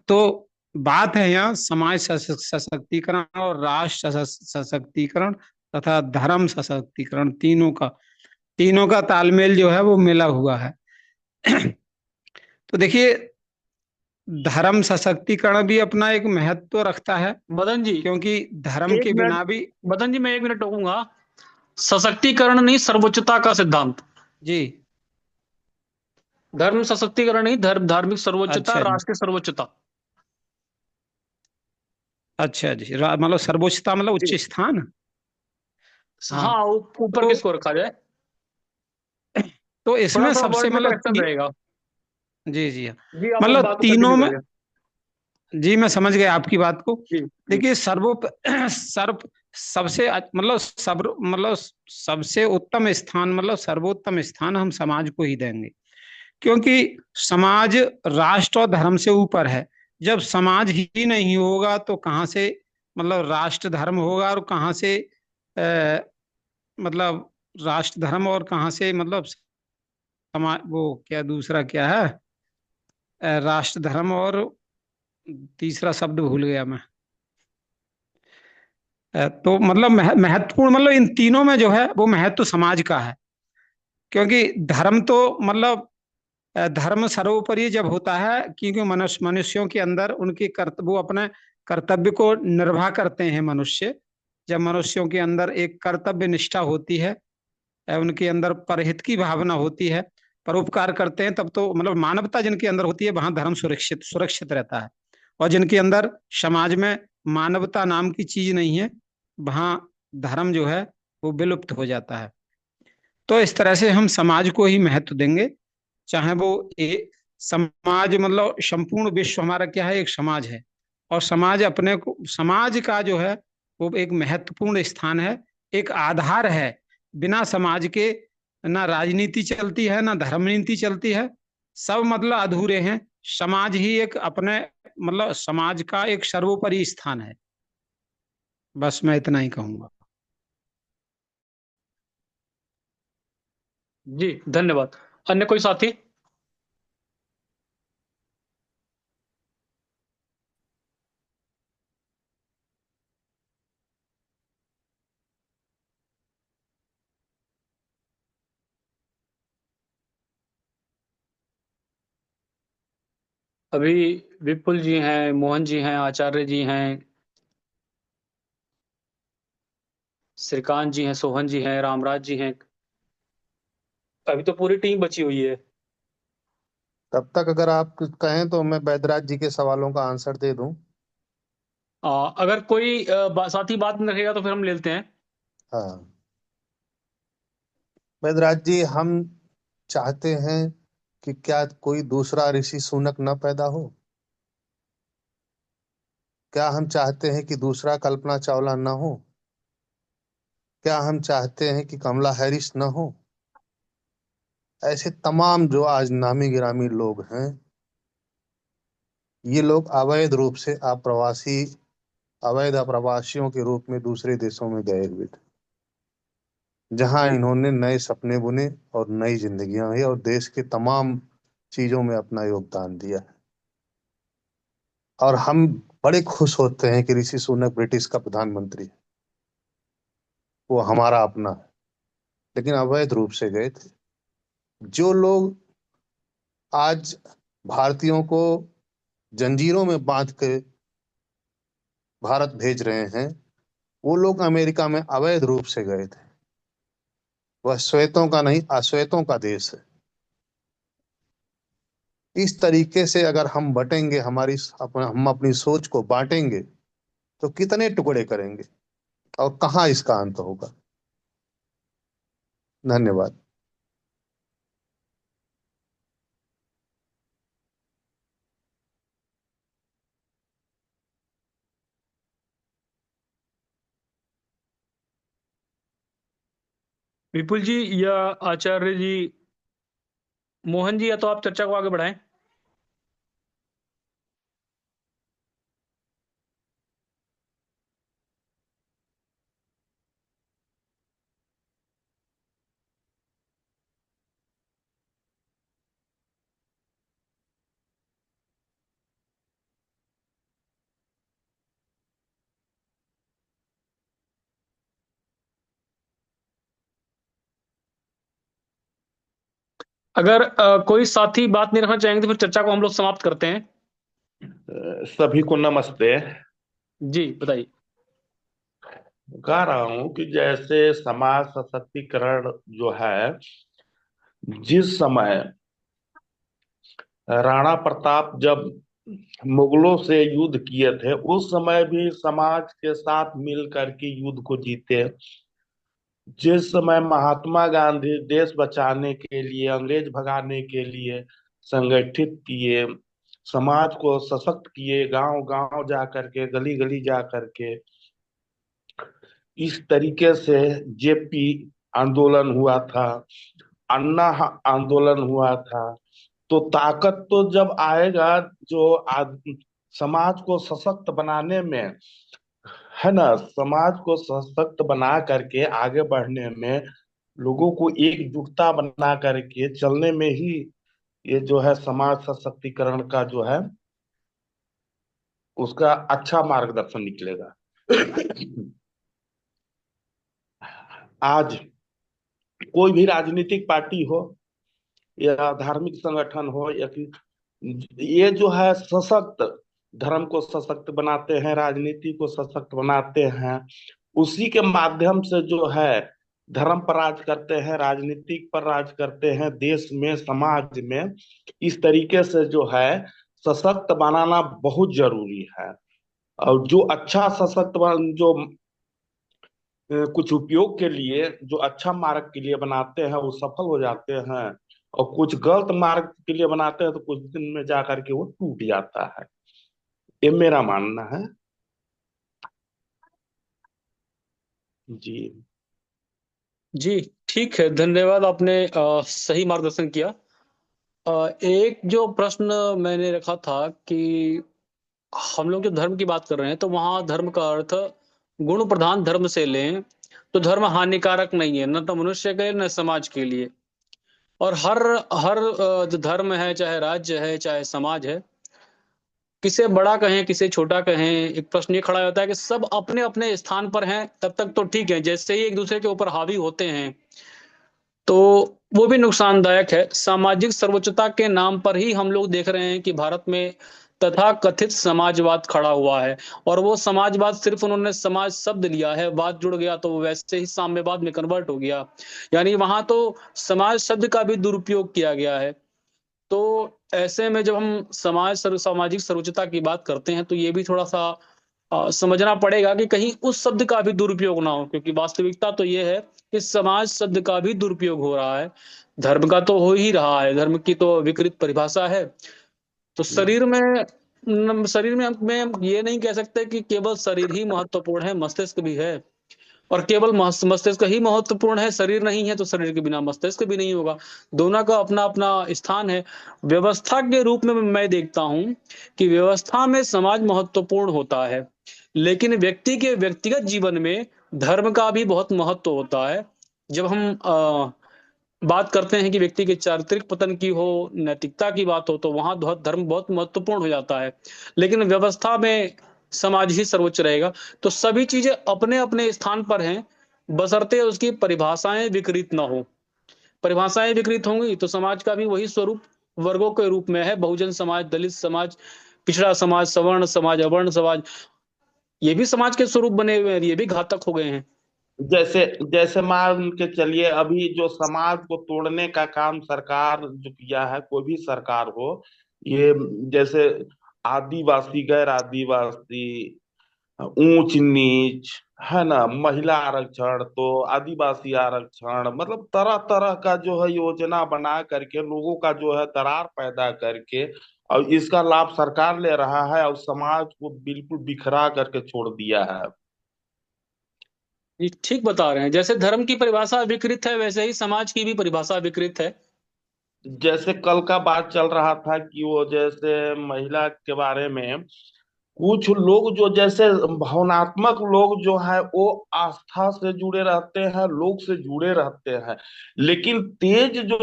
तो बात है यहाँ समाज सशक्तिकरण और राष्ट्र सशक्तिकरण तथा धर्म सशक्तिकरण, तीनों का। तीनों का तालमेल जो है वो मिला हुआ है। तो देखिए, धर्म सशक्तिकरण भी अपना एक महत्व रखता है, मदन जी, क्योंकि धर्म एक के मिनट। बिना भी। मदन जी, मैं 1 मिनट टोकूंगा। सशक्तिकरण नहीं, सर्वोच्चता का सिद्धांत। जी। धर्म सशक्तिकरण नहीं, धार्मिक सर्वोच्चता, अच्छा जी। राष्ट्रीय सर्वोच्चता। अच्छा जी, मतलब सर्वोच्चता मतलब जी। उच्च स्थान। हाँ। हाँ, ऊपर तो किसको रखा जाए? तो थोड़ा इसमें सा सबसे वर्ड में मतलब करेक्शन रहेगा। जी जी हाँ। जी, आप मतलब बात को तीनों कंटिन्यू में। करिए। जी, मैं समझ गया आपकी बात को। जी। जी। देखिए, सर्व सबसे मतलब सबसे उत्तम स्थान, मतलब सर्वोत्तम स्थान हम समाज को ही देंगे, क्योंकि समाज राष्ट्र और धर्म से ऊपर है। जब समाज ही नहीं होगा तो कहाँ से मतलब राष्ट्र धर्म होगा, और कहाँ से आ, मतलब राष्ट्र धर्म, और कहाँ से मतलब समाज, वो क्या दूसरा क्या है, राष्ट्र धर्म, और तीसरा शब्द भूल गया मैं। तो मतलब महत्वपूर्ण, मतलब इन तीनों में जो है वो महत्व समाज का है, क्योंकि धर्म तो मतलब धर्म सर्वोपरि जब होता है, क्योंकि मनुष्यों के अंदर उनके वो अपने कर्तव्य को निर्वाह करते हैं मनुष्य। जब मनुष्यों के अंदर एक कर्तव्य निष्ठा होती है, उनके अंदर परहित की भावना होती है, परोपकार करते हैं, तब तो मतलब मानवता जिनके अंदर होती है, वहां धर्म सुरक्षित सुरक्षित रहता है। और जिनके अंदर समाज में मानवता नाम की चीज नहीं है, वहां धर्म जो है वो विलुप्त हो जाता है। तो इस तरह से हम समाज को ही महत्व देंगे, चाहे वो समाज मतलब संपूर्ण विश्व हमारा क्या है, एक समाज है। और समाज अपने को, समाज का जो है वो एक महत्वपूर्ण स्थान है, एक आधार है। बिना समाज के ना राजनीति चलती है, ना धर्म नीति चलती है, सब मतलब अधूरे हैं। समाज ही एक अपने मतलब समाज का एक सर्वोपरि स्थान है। बस मैं इतना ही कहूंगा। जी, धन्यवाद। अन्य कोई साथी? अभी विपुल जी हैं, मोहन जी हैं, आचार्य जी हैं, श्रीकांत जी हैं, सोहन जी हैं, रामराज जी हैं। अभी तो पूरी टीम बची हुई है। तब तक अगर आप कहें तो मैं बैदराज जी के सवालों का आंसर दे दूं। अगर कोई साथी बात नहीं रखेगा तो फिर हम ले लेते हैं। हाँ, बैदराज जी, हम चाहते हैं कि क्या कोई दूसरा ऋषि सुनक न पैदा हो? क्या हम चाहते हैं कि दूसरा कल्पना चावला न हो? क्या हम चाहते हैं कि कमला हैरिस न हो? ऐसे तमाम जो आज नामी गिरामी लोग हैं, ये लोग अवैध रूप से अप्रवासी, अवैध अप्रवासियों के रूप में दूसरे देशों में गए हुए थे, जहां इन्होंने नए सपने बुने और नई जिंदगियां हुई और देश के तमाम चीजों में अपना योगदान दिया है। और हम बड़े खुश होते हैं कि ऋषि सुनक ब्रिटिश का प्रधानमंत्री है, वो हमारा अपना है। लेकिन अवैध रूप से गए थे। जो लोग आज भारतीयों को जंजीरों में बांध के भारत भेज रहे हैं, वो लोग अमेरिका में अवैध रूप से गए थे। वह श्वेतों का नहीं, अश्वेतों का देश है। इस तरीके से अगर हम बटेंगे, हम अपनी सोच को बांटेंगे, तो कितने टुकड़े करेंगे और कहाँ इसका अंत होगा? धन्यवाद। विपुल जी या आचार्य जी, मोहन जी, या तो आप चर्चा को आगे बढ़ाएं। अगर कोई साथी बात नहीं रखना चाहेंगे तो फिर चर्चा को हम लोग समाप्त करते हैं। सभी को नमस्ते। जी बताइए। कह रहा हूं कि जैसे समाज सशक्तिकरण जो है, जिस समय राणा प्रताप जब मुगलों से युद्ध किए थे, उस समय भी समाज के साथ मिल करके युद्ध को जीते। जिस समय महात्मा गांधी देश बचाने के लिए, अंग्रेज भगाने के लिए संगठित किए, समाज को सशक्त किए, गांव गांव जा करके, गली गली जा करके, इस तरीके से जेपी आंदोलन हुआ था, अन्ना आंदोलन हुआ था। तो ताकत तो जब आएगा जो समाज को सशक्त बनाने में, है ना, समाज को सशक्त बना करके आगे बढ़ने में, लोगों को एकजुटता बना करके चलने में ही ये जो है समाज सशक्तिकरण का जो है उसका अच्छा मार्गदर्शन निकलेगा। आज कोई भी राजनीतिक पार्टी हो या धार्मिक संगठन हो, या कि ये जो है सशक्त, धर्म को सशक्त बनाते हैं, राजनीति को सशक्त बनाते हैं, उसी के माध्यम से जो है धर्म पर राज करते हैं, राजनीतिक पर राज करते हैं, देश में, समाज में। इस तरीके से जो है सशक्त बनाना बहुत जरूरी है। और जो अच्छा सशक्त जो कुछ उपयोग के लिए, जो अच्छा मार्ग के लिए बनाते हैं वो सफल हो जाते हैं, और कुछ गलत मार्ग के लिए बनाते हैं तो कुछ दिन में जा करके वो टूट जाता है। ये मेरा मानना है। जी। जी ठीक है, धन्यवाद, आपने सही मार्गदर्शन किया। एक जो प्रश्न मैंने रखा था कि हम लोग जो धर्म की बात कर रहे हैं तो वहां धर्म का अर्थ गुण प्रधान धर्म से लें तो धर्म हानिकारक नहीं है, न तो मनुष्य के लिए न समाज के लिए। और हर हर जो धर्म है, चाहे राज्य है चाहे समाज है, किसे बड़ा कहें किसे छोटा कहें, एक प्रश्न ये खड़ा होता है कि सब अपने अपने स्थान पर हैं तब तक तो ठीक है, जैसे ही एक दूसरे के ऊपर हावी होते हैं तो वो भी नुकसानदायक है। सामाजिक सर्वोच्चता के नाम पर ही हम लोग देख रहे हैं कि भारत में तथाकथित समाजवाद खड़ा हुआ है। और वो समाजवाद सिर्फ उन्होंने समाज शब्द लिया है, बात जुड़ गया तो वो वैसे ही साम्यवाद में कन्वर्ट हो गया। यानी वहां तो समाज शब्द का भी दुरुपयोग किया गया है। तो ऐसे में जब हम सामाजिक सर्वोच्चता की बात करते हैं तो ये भी थोड़ा सा समझना पड़ेगा कि कहीं उस शब्द का भी दुरुपयोग ना हो, क्योंकि वास्तविकता तो ये है कि समाज शब्द का भी दुरुपयोग हो रहा है। धर्म का तो हो ही रहा है, धर्म की तो विकृत परिभाषा है। तो शरीर में हम ये नहीं कह सकते कि केवल शरीर ही महत्वपूर्ण है, मस्तिष्क भी है। और केवल मस्तिष्क ही महत्वपूर्ण है, शरीर नहीं है तो शरीर के बिना मस्तिष्क भी नहीं होगा। दोनों का अपना अपना स्थान है। व्यवस्था के रूप में मैं देखता हूं कि व्यवस्था में समाज महत्वपूर्ण होता है, लेकिन व्यक्ति के व्यक्तिगत जीवन में धर्म का भी बहुत महत्व होता है। जब हम बात करते हैं कि व्यक्ति के चारित्रिक पतन की हो, नैतिकता की बात हो, तो वहां धर्म बहुत महत्वपूर्ण हो जाता है। लेकिन व्यवस्था में समाज ही सर्वोच्च रहेगा। तो सभी चीजें अपने अपने स्थान पर हैं, बशर्ते उसकी परिभाषाएं विकृत ना हो। परिभाषाएं विकृत होंगी तो समाज का भी वही स्वरूप वर्गों के रूप में है, बहुजन समाज, दलित समाज, पिछड़ा समाज, सवर्ण समाज, अवर्ण समाज। ये भी समाज के स्वरूप बने हुए हैं, ये भी घातक हो गए हैं। जैसे जैसे मान के चलिए, अभी जो समाज को तोड़ने का काम सरकार जो किया है, कोई भी सरकार हो, ये जैसे आदिवासी, गैर आदिवासी, ऊंच नीच, है ना, महिला आरक्षण, तो आदिवासी आरक्षण, मतलब तरह तरह का जो है योजना बना करके लोगों का जो है दरार पैदा करके, और इसका लाभ सरकार ले रहा है और समाज को बिल्कुल बिखरा करके छोड़ दिया है। ये ठीक बता रहे हैं, जैसे धर्म की परिभाषा विकृत है वैसे ही समाज की भी परिभाषा विकृत है। जैसे कल का बात चल रहा था कि वो जैसे महिला के बारे में कुछ लोग जो जैसे भावनात्मक लोग जो है वो आस्था से जुड़े रहते हैं, लोग से जुड़े रहते हैं, लेकिन तेज जो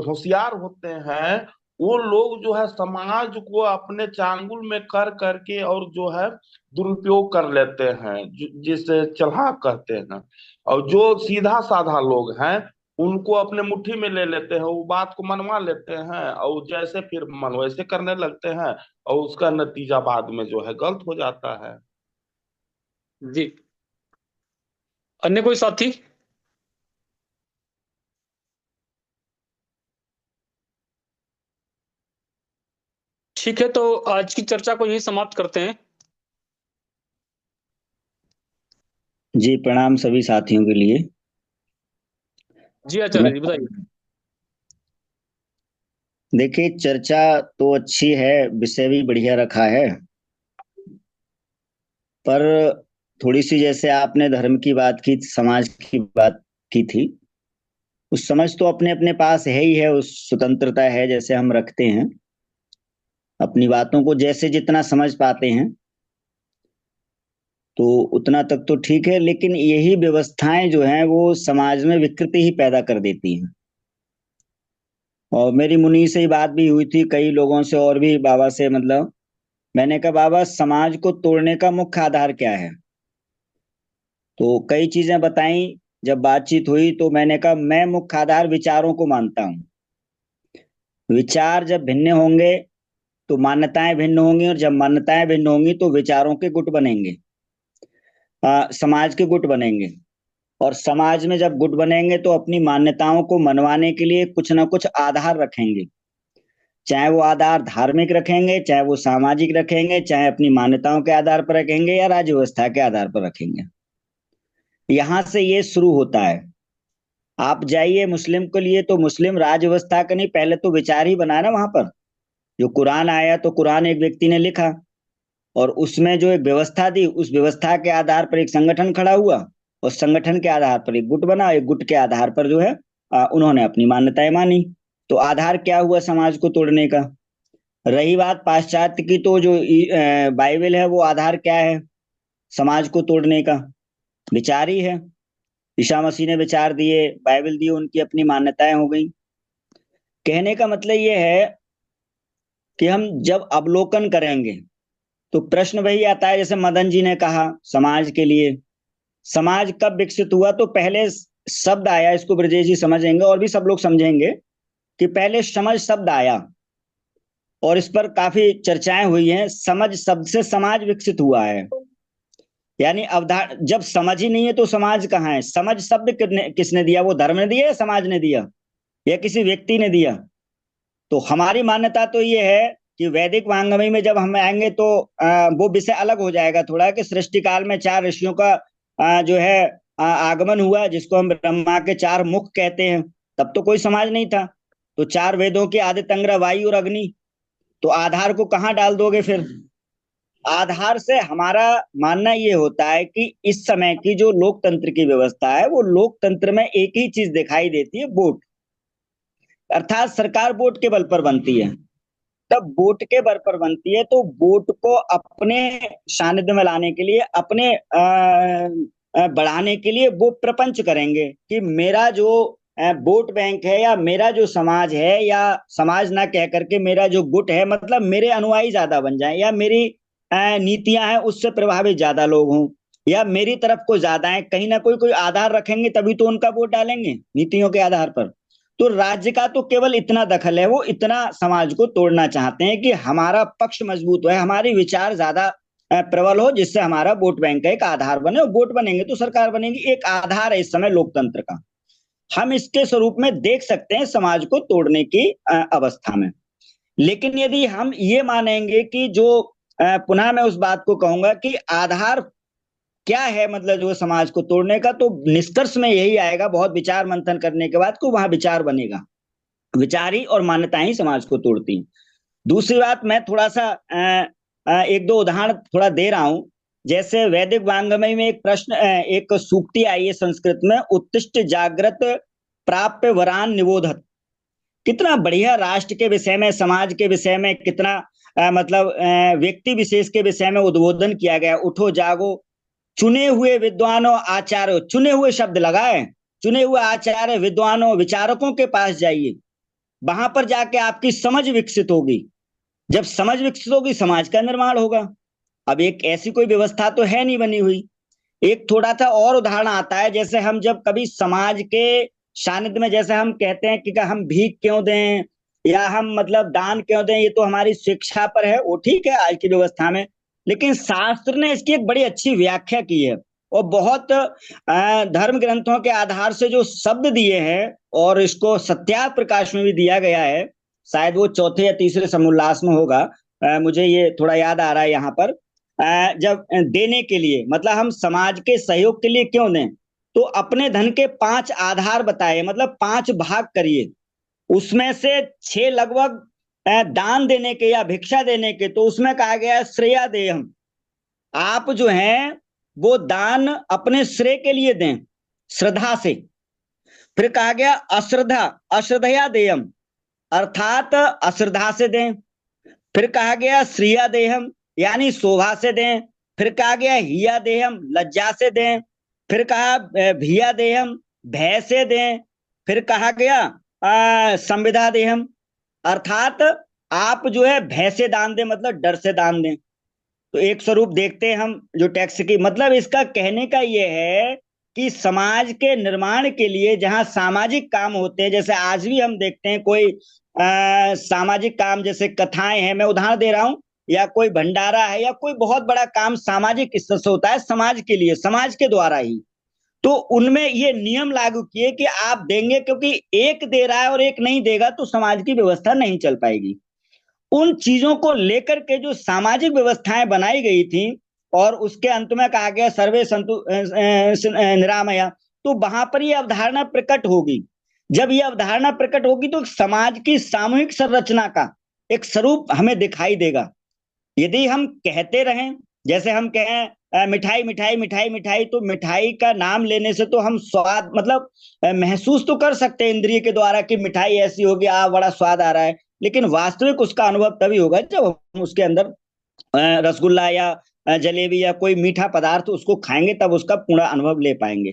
होशियार होते हैं, वो लोग जो है समाज को अपने चांगुल में कर करके और जो है दुरुपयोग कर लेते हैं, जिसे चलाक कहते हैं। और जो सीधा साधा लोग हैं उनको अपने मुट्ठी में ले लेते हैं, वो बात को मनवा लेते हैं और जैसे फिर मन वैसे करने लगते हैं, और उसका नतीजा बाद में जो है गलत हो जाता है। जी। अन्य कोई साथी? ठीक है, तो आज की चर्चा को यही समाप्त करते हैं। जी प्रणाम सभी साथियों के लिए। जी आचार्य जी बताइए। देखिए चर्चा तो अच्छी है, विषय भी बढ़िया रखा है, पर थोड़ी सी जैसे आपने धर्म की बात की, समाज की बात की थी, उस समझ तो अपने अपने पास है ही है, उस स्वतंत्रता है जैसे हम रखते हैं अपनी बातों को जैसे जितना समझ पाते हैं, तो उतना तक तो ठीक है, लेकिन यही व्यवस्थाएं जो हैं वो समाज में विकृति ही पैदा कर देती हैं। और मेरी मुनि से ही बात भी हुई थी, कई लोगों से और भी बाबा से, मतलब मैंने कहा बाबा समाज को तोड़ने का मुख्य आधार क्या है, तो कई चीजें बताई। जब बातचीत हुई तो मैंने कहा मैं मुख्य आधार विचारों को मानता हूँ। विचार जब भिन्न होंगे तो मान्यताएं भिन्न होंगी, और जब मान्यताएं भिन्न होंगी तो विचारों के गुट बनेंगे, समाज के गुट बनेंगे। और समाज में जब गुट बनेंगे तो अपनी मान्यताओं को मनवाने के लिए कुछ ना कुछ आधार रखेंगे, चाहे वो आधार धार्मिक रखेंगे, चाहे वो सामाजिक रखेंगे, चाहे अपनी मान्यताओं के आधार पर रखेंगे या राज्य व्यवस्था के आधार पर रखेंगे। यहां से ये शुरू होता है। आप जाइए मुस्लिम के लिए, तो मुस्लिम राज्य व्यवस्था का नहीं, पहले तो विचार ही बना ना वहां पर। जो कुरान आया तो कुरान एक व्यक्ति ने लिखा, और उसमें जो एक व्यवस्था दी, उस व्यवस्था के आधार पर एक संगठन खड़ा हुआ, और संगठन के आधार पर एक गुट बना, एक गुट के आधार पर जो है उन्होंने अपनी मान्यताएं मानी। तो आधार क्या हुआ समाज को तोड़ने का? रही बात पाश्चात्य की, तो जो बाइबल है वो आधार क्या है समाज को तोड़ने का? विचार ही है। ईसा मसीह ने विचार दिए, बाइबल दी, उनकी अपनी मान्यताएं हो गई। कहने का मतलब ये है कि हम जब अवलोकन करेंगे तो प्रश्न वही आता है, जैसे मदन जी ने कहा समाज के लिए, समाज कब विकसित हुआ? तो पहले शब्द आया, इसको ब्रजेश जी समझेंगे और भी सब लोग समझेंगे, कि पहले समझ शब्द आया, और इस पर काफी चर्चाएं हुई हैं। समझ शब्द से समाज विकसित हुआ है, यानी अवधार जब समझ ही नहीं है तो समाज कहाँ है? समझ शब्द किसने दिया? वो धर्म ने दिया या समाज ने दिया या किसी व्यक्ति ने दिया? तो हमारी मान्यता तो ये है कि वैदिक वांग्मय में जब हम आएंगे तो वो विषय अलग हो जाएगा थोड़ा, कि सृष्टि काल में 4 ऋषियों का जो है आगमन हुआ, जिसको हम ब्रह्मा के 4 मुख कहते हैं। तब तो कोई समाज नहीं था, तो 4 वेदों के आदित्य, अंग्र, वायु और अग्नि, तो आधार को कहाँ डाल दोगे फिर? आधार से हमारा मानना ये होता है कि इस समय की जो लोकतंत्र की व्यवस्था है, वो लोकतंत्र में एक ही चीज दिखाई देती है, वोट। अर्थात सरकार वोट के बल पर बनती है। तब वोट के बल पर बनती है तो वोट को अपने सानिध्य में लाने के लिए, अपने बढ़ाने के लिए वो प्रपंच करेंगे कि मेरा जो वोट बैंक है, या मेरा जो समाज है, या समाज ना कह करके मेरा जो गुट है, मतलब मेरे अनुयायी ज्यादा बन जाए, या मेरी नीतियां हैं उससे प्रभावित ज्यादा लोग हों, या मेरी तरफ को ज्यादा है, कहीं ना कोई आधार रखेंगे तभी तो उनका वोट डालेंगे नीतियों के आधार पर। तो राज्य का तो केवल इतना दखल है, वो इतना समाज को तोड़ना चाहते हैं कि हमारा पक्ष मजबूत हो, हमारी विचार ज्यादा प्रबल हो, जिससे हमारा वोट बैंक का एक आधार बने, और वोट बनेंगे तो सरकार बनेगी। एक आधार है इस समय लोकतंत्र का। हम इसके स्वरूप में देख सकते हैं समाज को तोड़ने की अवस्था में। लेकिन यदि हम ये मानेंगे कि जो पुनः मैं उस बात को कहूंगा कि आधार क्या है, मतलब जो समाज को तोड़ने का, तो निष्कर्ष में यही आएगा बहुत विचार मंथन करने के बाद, को वहां विचार बनेगा। विचार ही और मान्यताएं ही समाज को तोड़ती हैं। दूसरी बात, मैं थोड़ा सा एक दो उदाहरण थोड़ा दे रहा हूं। जैसे वैदिक वांग्मय में एक प्रश्न, एक सूक्ति आई है संस्कृत में, उत्तिष्ठ जागृत प्राप्य वरान निबोधत। कितना बढ़िया राष्ट्र के विषय में, समाज के विषय में, कितना मतलब व्यक्ति विशेष के विषय में उद्बोधन किया गया। उठो जागो, चुने हुए विद्वानों आचार्यों, चुने हुए शब्द लगाए, चुने हुए आचार्य विद्वानों विचारकों के पास जाइए, वहां पर जाके आपकी समझ विकसित होगी। जब समझ विकसित होगी समाज का निर्माण होगा। अब एक ऐसी कोई व्यवस्था तो है नहीं बनी हुई। एक थोड़ा सा और उदाहरण आता है, जैसे हम जब कभी समाज के सानिध्य में जैसे हम कहते हैं कि हम भीख क्यों दें या हम मतलब दान क्यों दें, ये तो हमारी शिक्षा पर है, वो ठीक है आज की व्यवस्था में, लेकिन शास्त्र ने इसकी एक बड़ी अच्छी व्याख्या की है और बहुत धर्म ग्रंथों के आधार से जो शब्द दिए हैं और इसको सत्या प्रकाश में भी दिया गया है, शायद वो चौथे या तीसरे समोल्लास में होगा, मुझे ये थोड़ा याद आ रहा है यहाँ पर, जब देने के लिए मतलब हम समाज के सहयोग के लिए क्यों दें, तो अपने धन के 5 आधार बताए, मतलब 5 भाग करिए, उसमें से 6 लगभग दान देने के या भिक्षा देने के, तो उसमें कहा गया श्रेया देयम, आप जो हैं वो दान अपने श्रेय के लिए दें श्रद्धा से। फिर कहा गया अश्रद्धा अश्रद्धया देयम, अर्थात अश्रद्धा से दें। फिर कहा गया श्रिया देहम, यानी शोभा से दें। फिर कहा गया हिया देहम, लज्जा से दें। फिर कहा भिया देहम, भय से दें। फिर कहा गया संविदा देहम, अर्थात आप जो है भय से दान दें, मतलब डर से दान दें। तो एक स्वरूप देखते हैं हम जो टैक्स की, मतलब इसका कहने का ये है कि समाज के निर्माण के लिए जहां सामाजिक काम होते हैं, जैसे आज भी हम देखते हैं कोई सामाजिक काम, जैसे कथाएं हैं, मैं उदाहरण दे रहा हूं, या कोई भंडारा है या कोई बहुत बड़ा काम सामाजिक स्तर से होता है, समाज के लिए, समाज के द्वारा ही, तो उनमें ये नियम लागू किए कि आप देंगे, क्योंकि एक दे रहा है और एक नहीं देगा तो समाज की व्यवस्था नहीं चल पाएगी। उन चीजों को लेकर के जो सामाजिक व्यवस्थाएं बनाई गई थी और उसके अंत में कहा गया सर्वे संतु निरामया, तो वहां पर ये अवधारणा प्रकट होगी। जब ये अवधारणा प्रकट होगी तो समाज की सामूहिक संरचना का एक स्वरूप हमें दिखाई देगा। यदि हम कहते रहें, जैसे हम कहें मिठाई मिठाई मिठाई मिठाई, तो मिठाई का नाम लेने से तो हम स्वाद मतलब महसूस तो कर सकते हैं इंद्रिय के द्वारा कि मिठाई ऐसी होगी, बड़ा स्वाद आ रहा है, लेकिन वास्तविक उसका अनुभव तभी होगा जब हम उसके अंदर रसगुल्ला या जलेबी या कोई मीठा पदार्थ उसको खाएंगे, तब उसका पूरा अनुभव ले पाएंगे।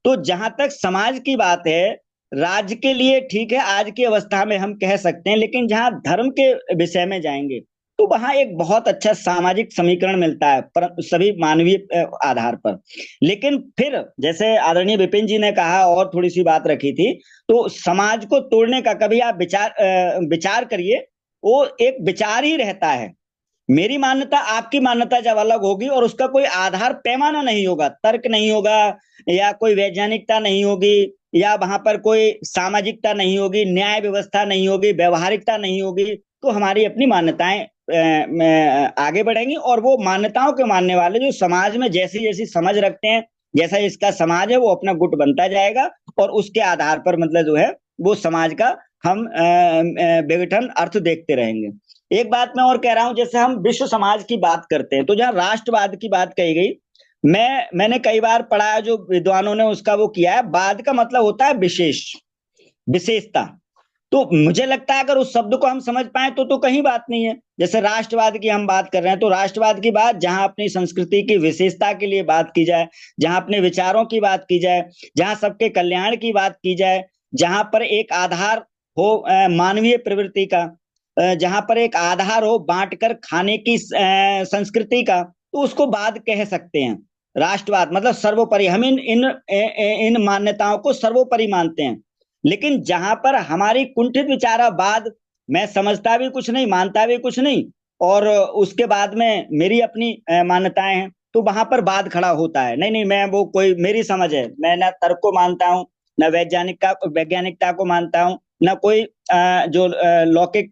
तो जहां तक समाज की बात है, राज्य के लिए ठीक है आज की अवस्था में हम कह सकते हैं, लेकिन जहां धर्म के विषय में जाएंगे तो वहां एक बहुत अच्छा सामाजिक समीकरण मिलता है पर सभी मानवीय आधार पर। लेकिन फिर जैसे आदरणीय विपिन जी ने कहा और थोड़ी सी बात रखी थी, तो समाज को तोड़ने का कभी आप विचार करिए, वो एक विचार ही रहता है। मेरी मान्यता आपकी मान्यता जब अलग होगी और उसका कोई आधार पैमाना नहीं होगा, तर्क नहीं होगा, या कोई वैज्ञानिकता नहीं होगी, या वहां पर कोई सामाजिकता नहीं होगी, न्याय व्यवस्था नहीं होगी, व्यवहारिकता नहीं होगी, तो हमारी अपनी मान्यताएं आगे बढ़ेंगी और वो मान्यताओं के मानने वाले जो समाज में जैसी जैसी समझ रखते हैं, जैसा इसका समाज है वो अपना गुट बनता जाएगा और उसके आधार पर मतलब जो है वो समाज का हम विघटन अर्थ देखते रहेंगे। एक बात मैं और कह रहा हूं, जैसे हम विश्व समाज की बात करते हैं तो जहां राष्ट्रवाद की बात कही गई, मैंने कई बार पढ़ा है, जो विद्वानों ने उसका वो किया है, वाद का मतलब होता है विशेष, विशेषता। तो मुझे लगता है अगर उस शब्द को हम समझ पाए तो कहीं बात नहीं है। जैसे राष्ट्रवाद की हम बात कर रहे हैं, तो राष्ट्रवाद की बात जहां अपनी संस्कृति की विशेषता के लिए बात की जाए, जहां अपने विचारों की बात की जाए, जहां सबके कल्याण की बात की जाए, जहां पर एक आधार हो मानवीय प्रवृत्ति का, जहां पर एक आधार हो बांटकर खाने की संस्कृति का, तो उसको वाद कह सकते हैं। राष्ट्रवाद मतलब सर्वोपरि, हम इन मान्यताओं को सर्वोपरि मानते हैं। लेकिन जहां पर हमारी कुंठित विचारवाद, मैं समझता भी कुछ नहीं, मानता भी कुछ नहीं, और उसके बाद में मेरी अपनी मान्यताएं हैं, तो वहां पर वाद खड़ा होता है। नहीं नहीं, मैं वो कोई मेरी समझ है, मैं ना तर्क को मानता हूँ, ना वैज्ञानिकता को मानता हूँ, ना कोई जो लौकिक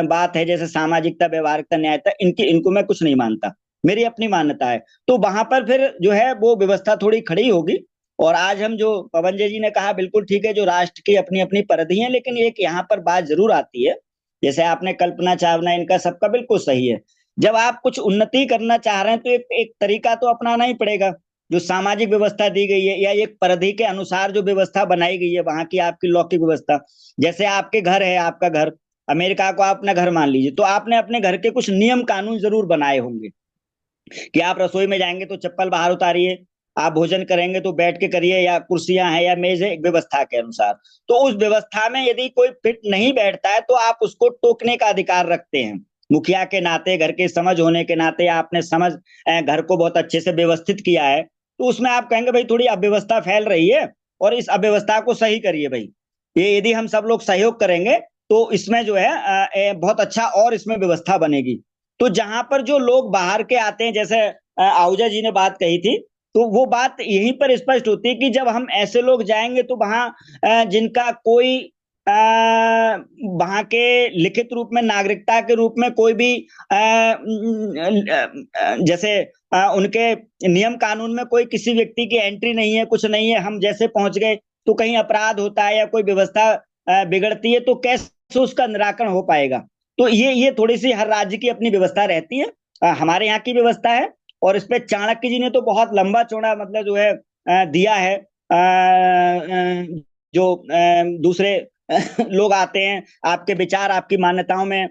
बात है जैसे सामाजिकता, व्यवहारिकता, न्यायता, इनको मैं कुछ नहीं मानता, मेरी अपनी मान्यता है। तो वहां पर फिर जो है वो व्यवस्था थोड़ी खड़ी होगी। और आज हम जो पवन जी ने कहा बिल्कुल ठीक है, जो राष्ट्र की अपनी अपनी परिधि है, लेकिन एक यहाँ पर बात जरूर आती है, जैसे आपने कल्पना चावला, इनका सबका बिल्कुल सही है, जब आप कुछ उन्नति करना चाह रहे हैं तो एक तरीका तो अपनाना ही पड़ेगा। जो सामाजिक व्यवस्था दी गई है या एक परिधि के अनुसार जो व्यवस्था बनाई गई है, वहां की आपकी लौकिक व्यवस्था, जैसे आपके घर है, आपका घर, अमेरिका को अपना घर मान लीजिए, तो आपने अपने घर के कुछ नियम कानून जरूर बनाए होंगे कि आप रसोई में जाएंगे तो चप्पल बाहर उतारिए, आप भोजन करेंगे तो बैठ के करिए, या कुर्सियां हैं या मेज है, व्यवस्था के अनुसार। तो उस व्यवस्था में यदि कोई फिट नहीं बैठता है तो आप उसको टोकने का अधिकार रखते हैं, मुखिया के नाते, घर के समझ होने के नाते, आपने समझ घर को बहुत अच्छे से व्यवस्थित किया है, तो उसमें आप कहेंगे भाई थोड़ी अव्यवस्था फैल रही है, और इस अव्यवस्था को सही करिए भाई। ये यदि हम सब लोग सहयोग करेंगे तो इसमें जो है बहुत अच्छा और इसमें व्यवस्था बनेगी। तो जहां पर जो लोग बाहर के आते हैं, जैसे आहूजा जी ने बात कही थी, तो वो बात यहीं पर स्पष्ट होती है कि जब हम ऐसे लोग जाएंगे तो वहां जिनका कोई वहां के लिखित रूप में नागरिकता के रूप में कोई भी जैसे उनके नियम कानून में कोई किसी व्यक्ति की एंट्री नहीं है, कुछ नहीं है, हम जैसे पहुंच गए तो कहीं अपराध होता है या कोई व्यवस्था बिगड़ती है, तो कैसे उसका निराकरण हो पाएगा। तो ये थोड़ी सी हर राज्य की अपनी व्यवस्था रहती है। हमारे यहाँ की व्यवस्था है, और इस पे चाणक्य जी ने तो बहुत लंबा चौड़ा मतलब जो है दिया है। जो दूसरे लोग आते हैं, आपके विचार आपकी मान्यताओं में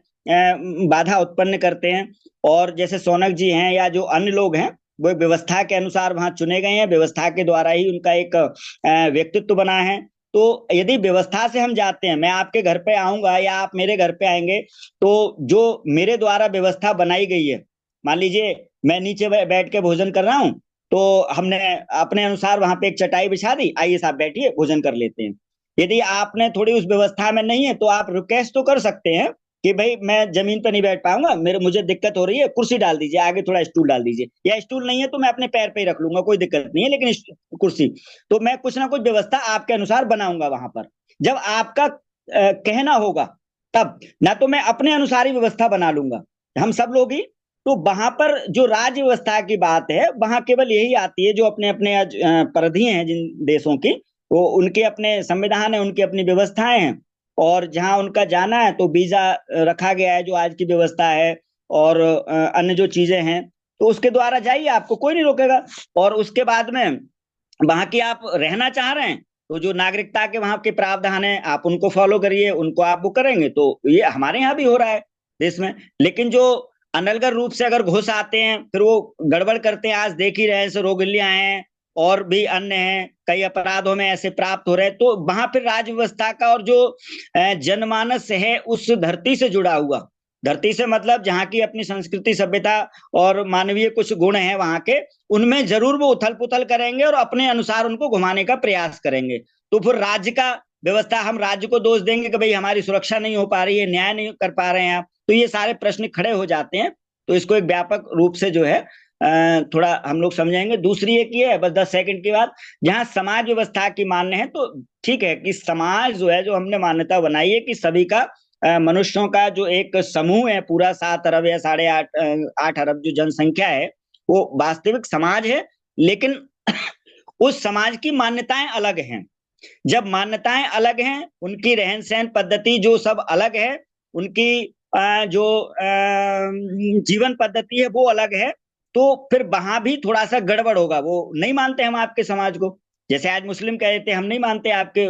बाधा उत्पन्न करते हैं, और जैसे सौनक जी हैं या जो अन्य लोग हैं, वो व्यवस्था के अनुसार वहां चुने गए हैं, व्यवस्था के द्वारा ही उनका एक व्यक्तित्व बना है। तो यदि व्यवस्था से हम जाते हैं, मैं आपके घर पे आऊंगा या आप मेरे घर पे आएंगे, तो जो मेरे द्वारा व्यवस्था बनाई गई है, मान लीजिए मैं नीचे बैठ के भोजन कर रहा हूं, तो हमने अपने अनुसार वहां पे एक चटाई बिछा दी, आइए साहब बैठिए भोजन कर लेते हैं। यदि आपने थोड़ी उस व्यवस्था में नहीं है तो आप रिक्वेस्ट तो कर सकते हैं कि भाई मैं जमीन पर नहीं बैठ पाऊंगा, मुझे दिक्कत हो रही है, कुर्सी डाल दीजिए, आगे थोड़ा स्टूल डाल दीजिए, या स्टूल नहीं है तो मैं अपने पैर पे ही रख लूंगा, कोई दिक्कत नहीं है, लेकिन कुर्सी तो मैं कुछ ना कुछ व्यवस्था आपके अनुसार बनाऊंगा वहां पर। जब आपका कहना होगा तब, ना तो मैं अपने अनुसार ही व्यवस्था बना लूंगा, हम सब लोग ही। तो वहां पर जो राज्य व्यवस्था की बात है, वहां केवल यही आती है, जो अपने अपने परिधि हैं जिन देशों की, वो उनके अपने संविधान है, उनकी अपनी व्यवस्थाएं हैं, और जहां उनका जाना है तो वीजा रखा गया है, जो आज की व्यवस्था है, और अन्य जो चीजें हैं, तो उसके द्वारा जाइए, आपको कोई नहीं रोकेगा। और उसके बाद में वहां की आप रहना चाह रहे हैं, तो जो नागरिकता के वहां के प्रावधान है आप उनको फॉलो करिए, उनको आप वो करेंगे, तो ये हमारे यहाँ भी हो रहा है देश में। लेकिन जो अनलगर रूप से अगर घुस आते हैं, फिर वो गड़बड़ करते हैं, आज देख ही रहे हैं, रोगिल्लियां हैं और भी अन्य हैं, कई अपराधों में ऐसे प्राप्त हो रहे हैं, तो वहां फिर राज्य व्यवस्था का और जो जनमानस है उस धरती से जुड़ा हुआ, धरती से मतलब जहाँ की अपनी संस्कृति सभ्यता और मानवीय कुछ गुण हैं वहां के, उनमें जरूर वो उथल पुथल करेंगे और अपने अनुसार उनको घुमाने का प्रयास करेंगे। तो फिर राज्य का व्यवस्था, हम राज्य को दोष देंगे कि भाई हमारी सुरक्षा नहीं हो पा रही है, न्याय नहीं कर पा रहे हैं आप, तो ये सारे प्रश्न खड़े हो जाते हैं। तो इसको एक व्यापक रूप से जो है थोड़ा हम लोग समझेंगे। दूसरी एक ये है, बस 10 सेकंड की बात, जहां समाज व्यवस्था की मान्य है, तो ठीक है कि समाज जो है, जो हमने मान्यता बनाई है कि सभी का मनुष्यों का जो एक समूह है, पूरा 7 अरब या 8.5 अरब जो जनसंख्या है, वो वास्तविक समाज है। लेकिन उस समाज की मान्यताएं अलग हैं। जब मान्यताएं अलग हैं, उनकी रहन सहन पद्धति जो सब अलग है, उनकी जो जीवन पद्धति है वो अलग है, तो फिर वहां भी थोड़ा सा गड़बड़ होगा। वो नहीं मानते हम आपके समाज को, जैसे आज मुस्लिम कह देते हैं हम नहीं मानते आपके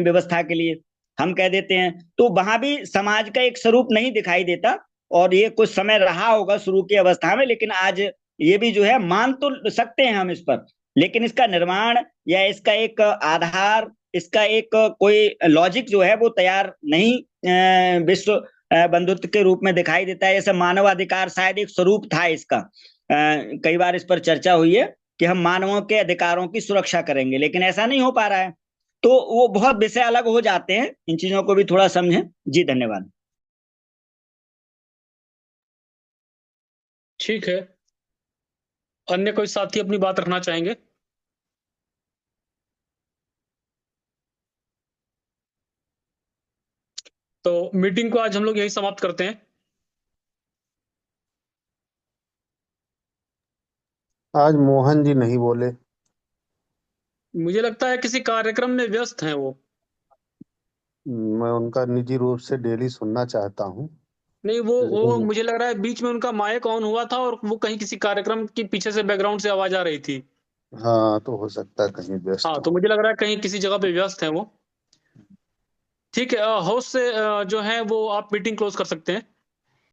व्यवस्था के लिए, हम कह देते हैं, तो वहां भी समाज का एक स्वरूप नहीं दिखाई देता। और ये कुछ समय रहा होगा शुरू की अवस्था में, लेकिन आज ये भी जो है मान तो सकते हैं हम इस पर, लेकिन इसका निर्माण या इसका एक आधार, इसका एक कोई लॉजिक जो है वो तैयार नहीं विश्व बंधुत्व के रूप में दिखाई देता है। जैसे मानवाधिकार शायद एक स्वरूप था इसका, कई बार इस पर चर्चा हुई है कि हम मानवों के अधिकारों की सुरक्षा करेंगे, लेकिन ऐसा नहीं हो पा रहा है। तो वो बहुत विषय अलग हो जाते हैं, इन चीजों को भी थोड़ा समझें। जी धन्यवाद। ठीक है, अन्य कोई साथी अपनी बात रखना चाहेंगे? तो मीटिंग को आज हम लोग यही समाप्त करते हैं। आज मोहन जी नहीं बोले। मुझे लगता है किसी कार्यक्रम में व्यस्त हैं वो। मैं उनका निजी रूप से डेली सुनना चाहता हूँ, नहीं, वो लेकिन मुझे लग रहा है बीच में उनका माइक ऑन हुआ था और वो कहीं किसी कार्यक्रम के पीछे से बैकग्राउंड से आवाज आ रही थी। हाँ, तो हो सकता है कहीं व्यस्त हाँ, तो हो। मुझे लग रहा है कहीं किसी जगह पे व्यस्त है वो। ठीक है, होस्ट से जो है वो आप मीटिंग क्लोज कर सकते हैं।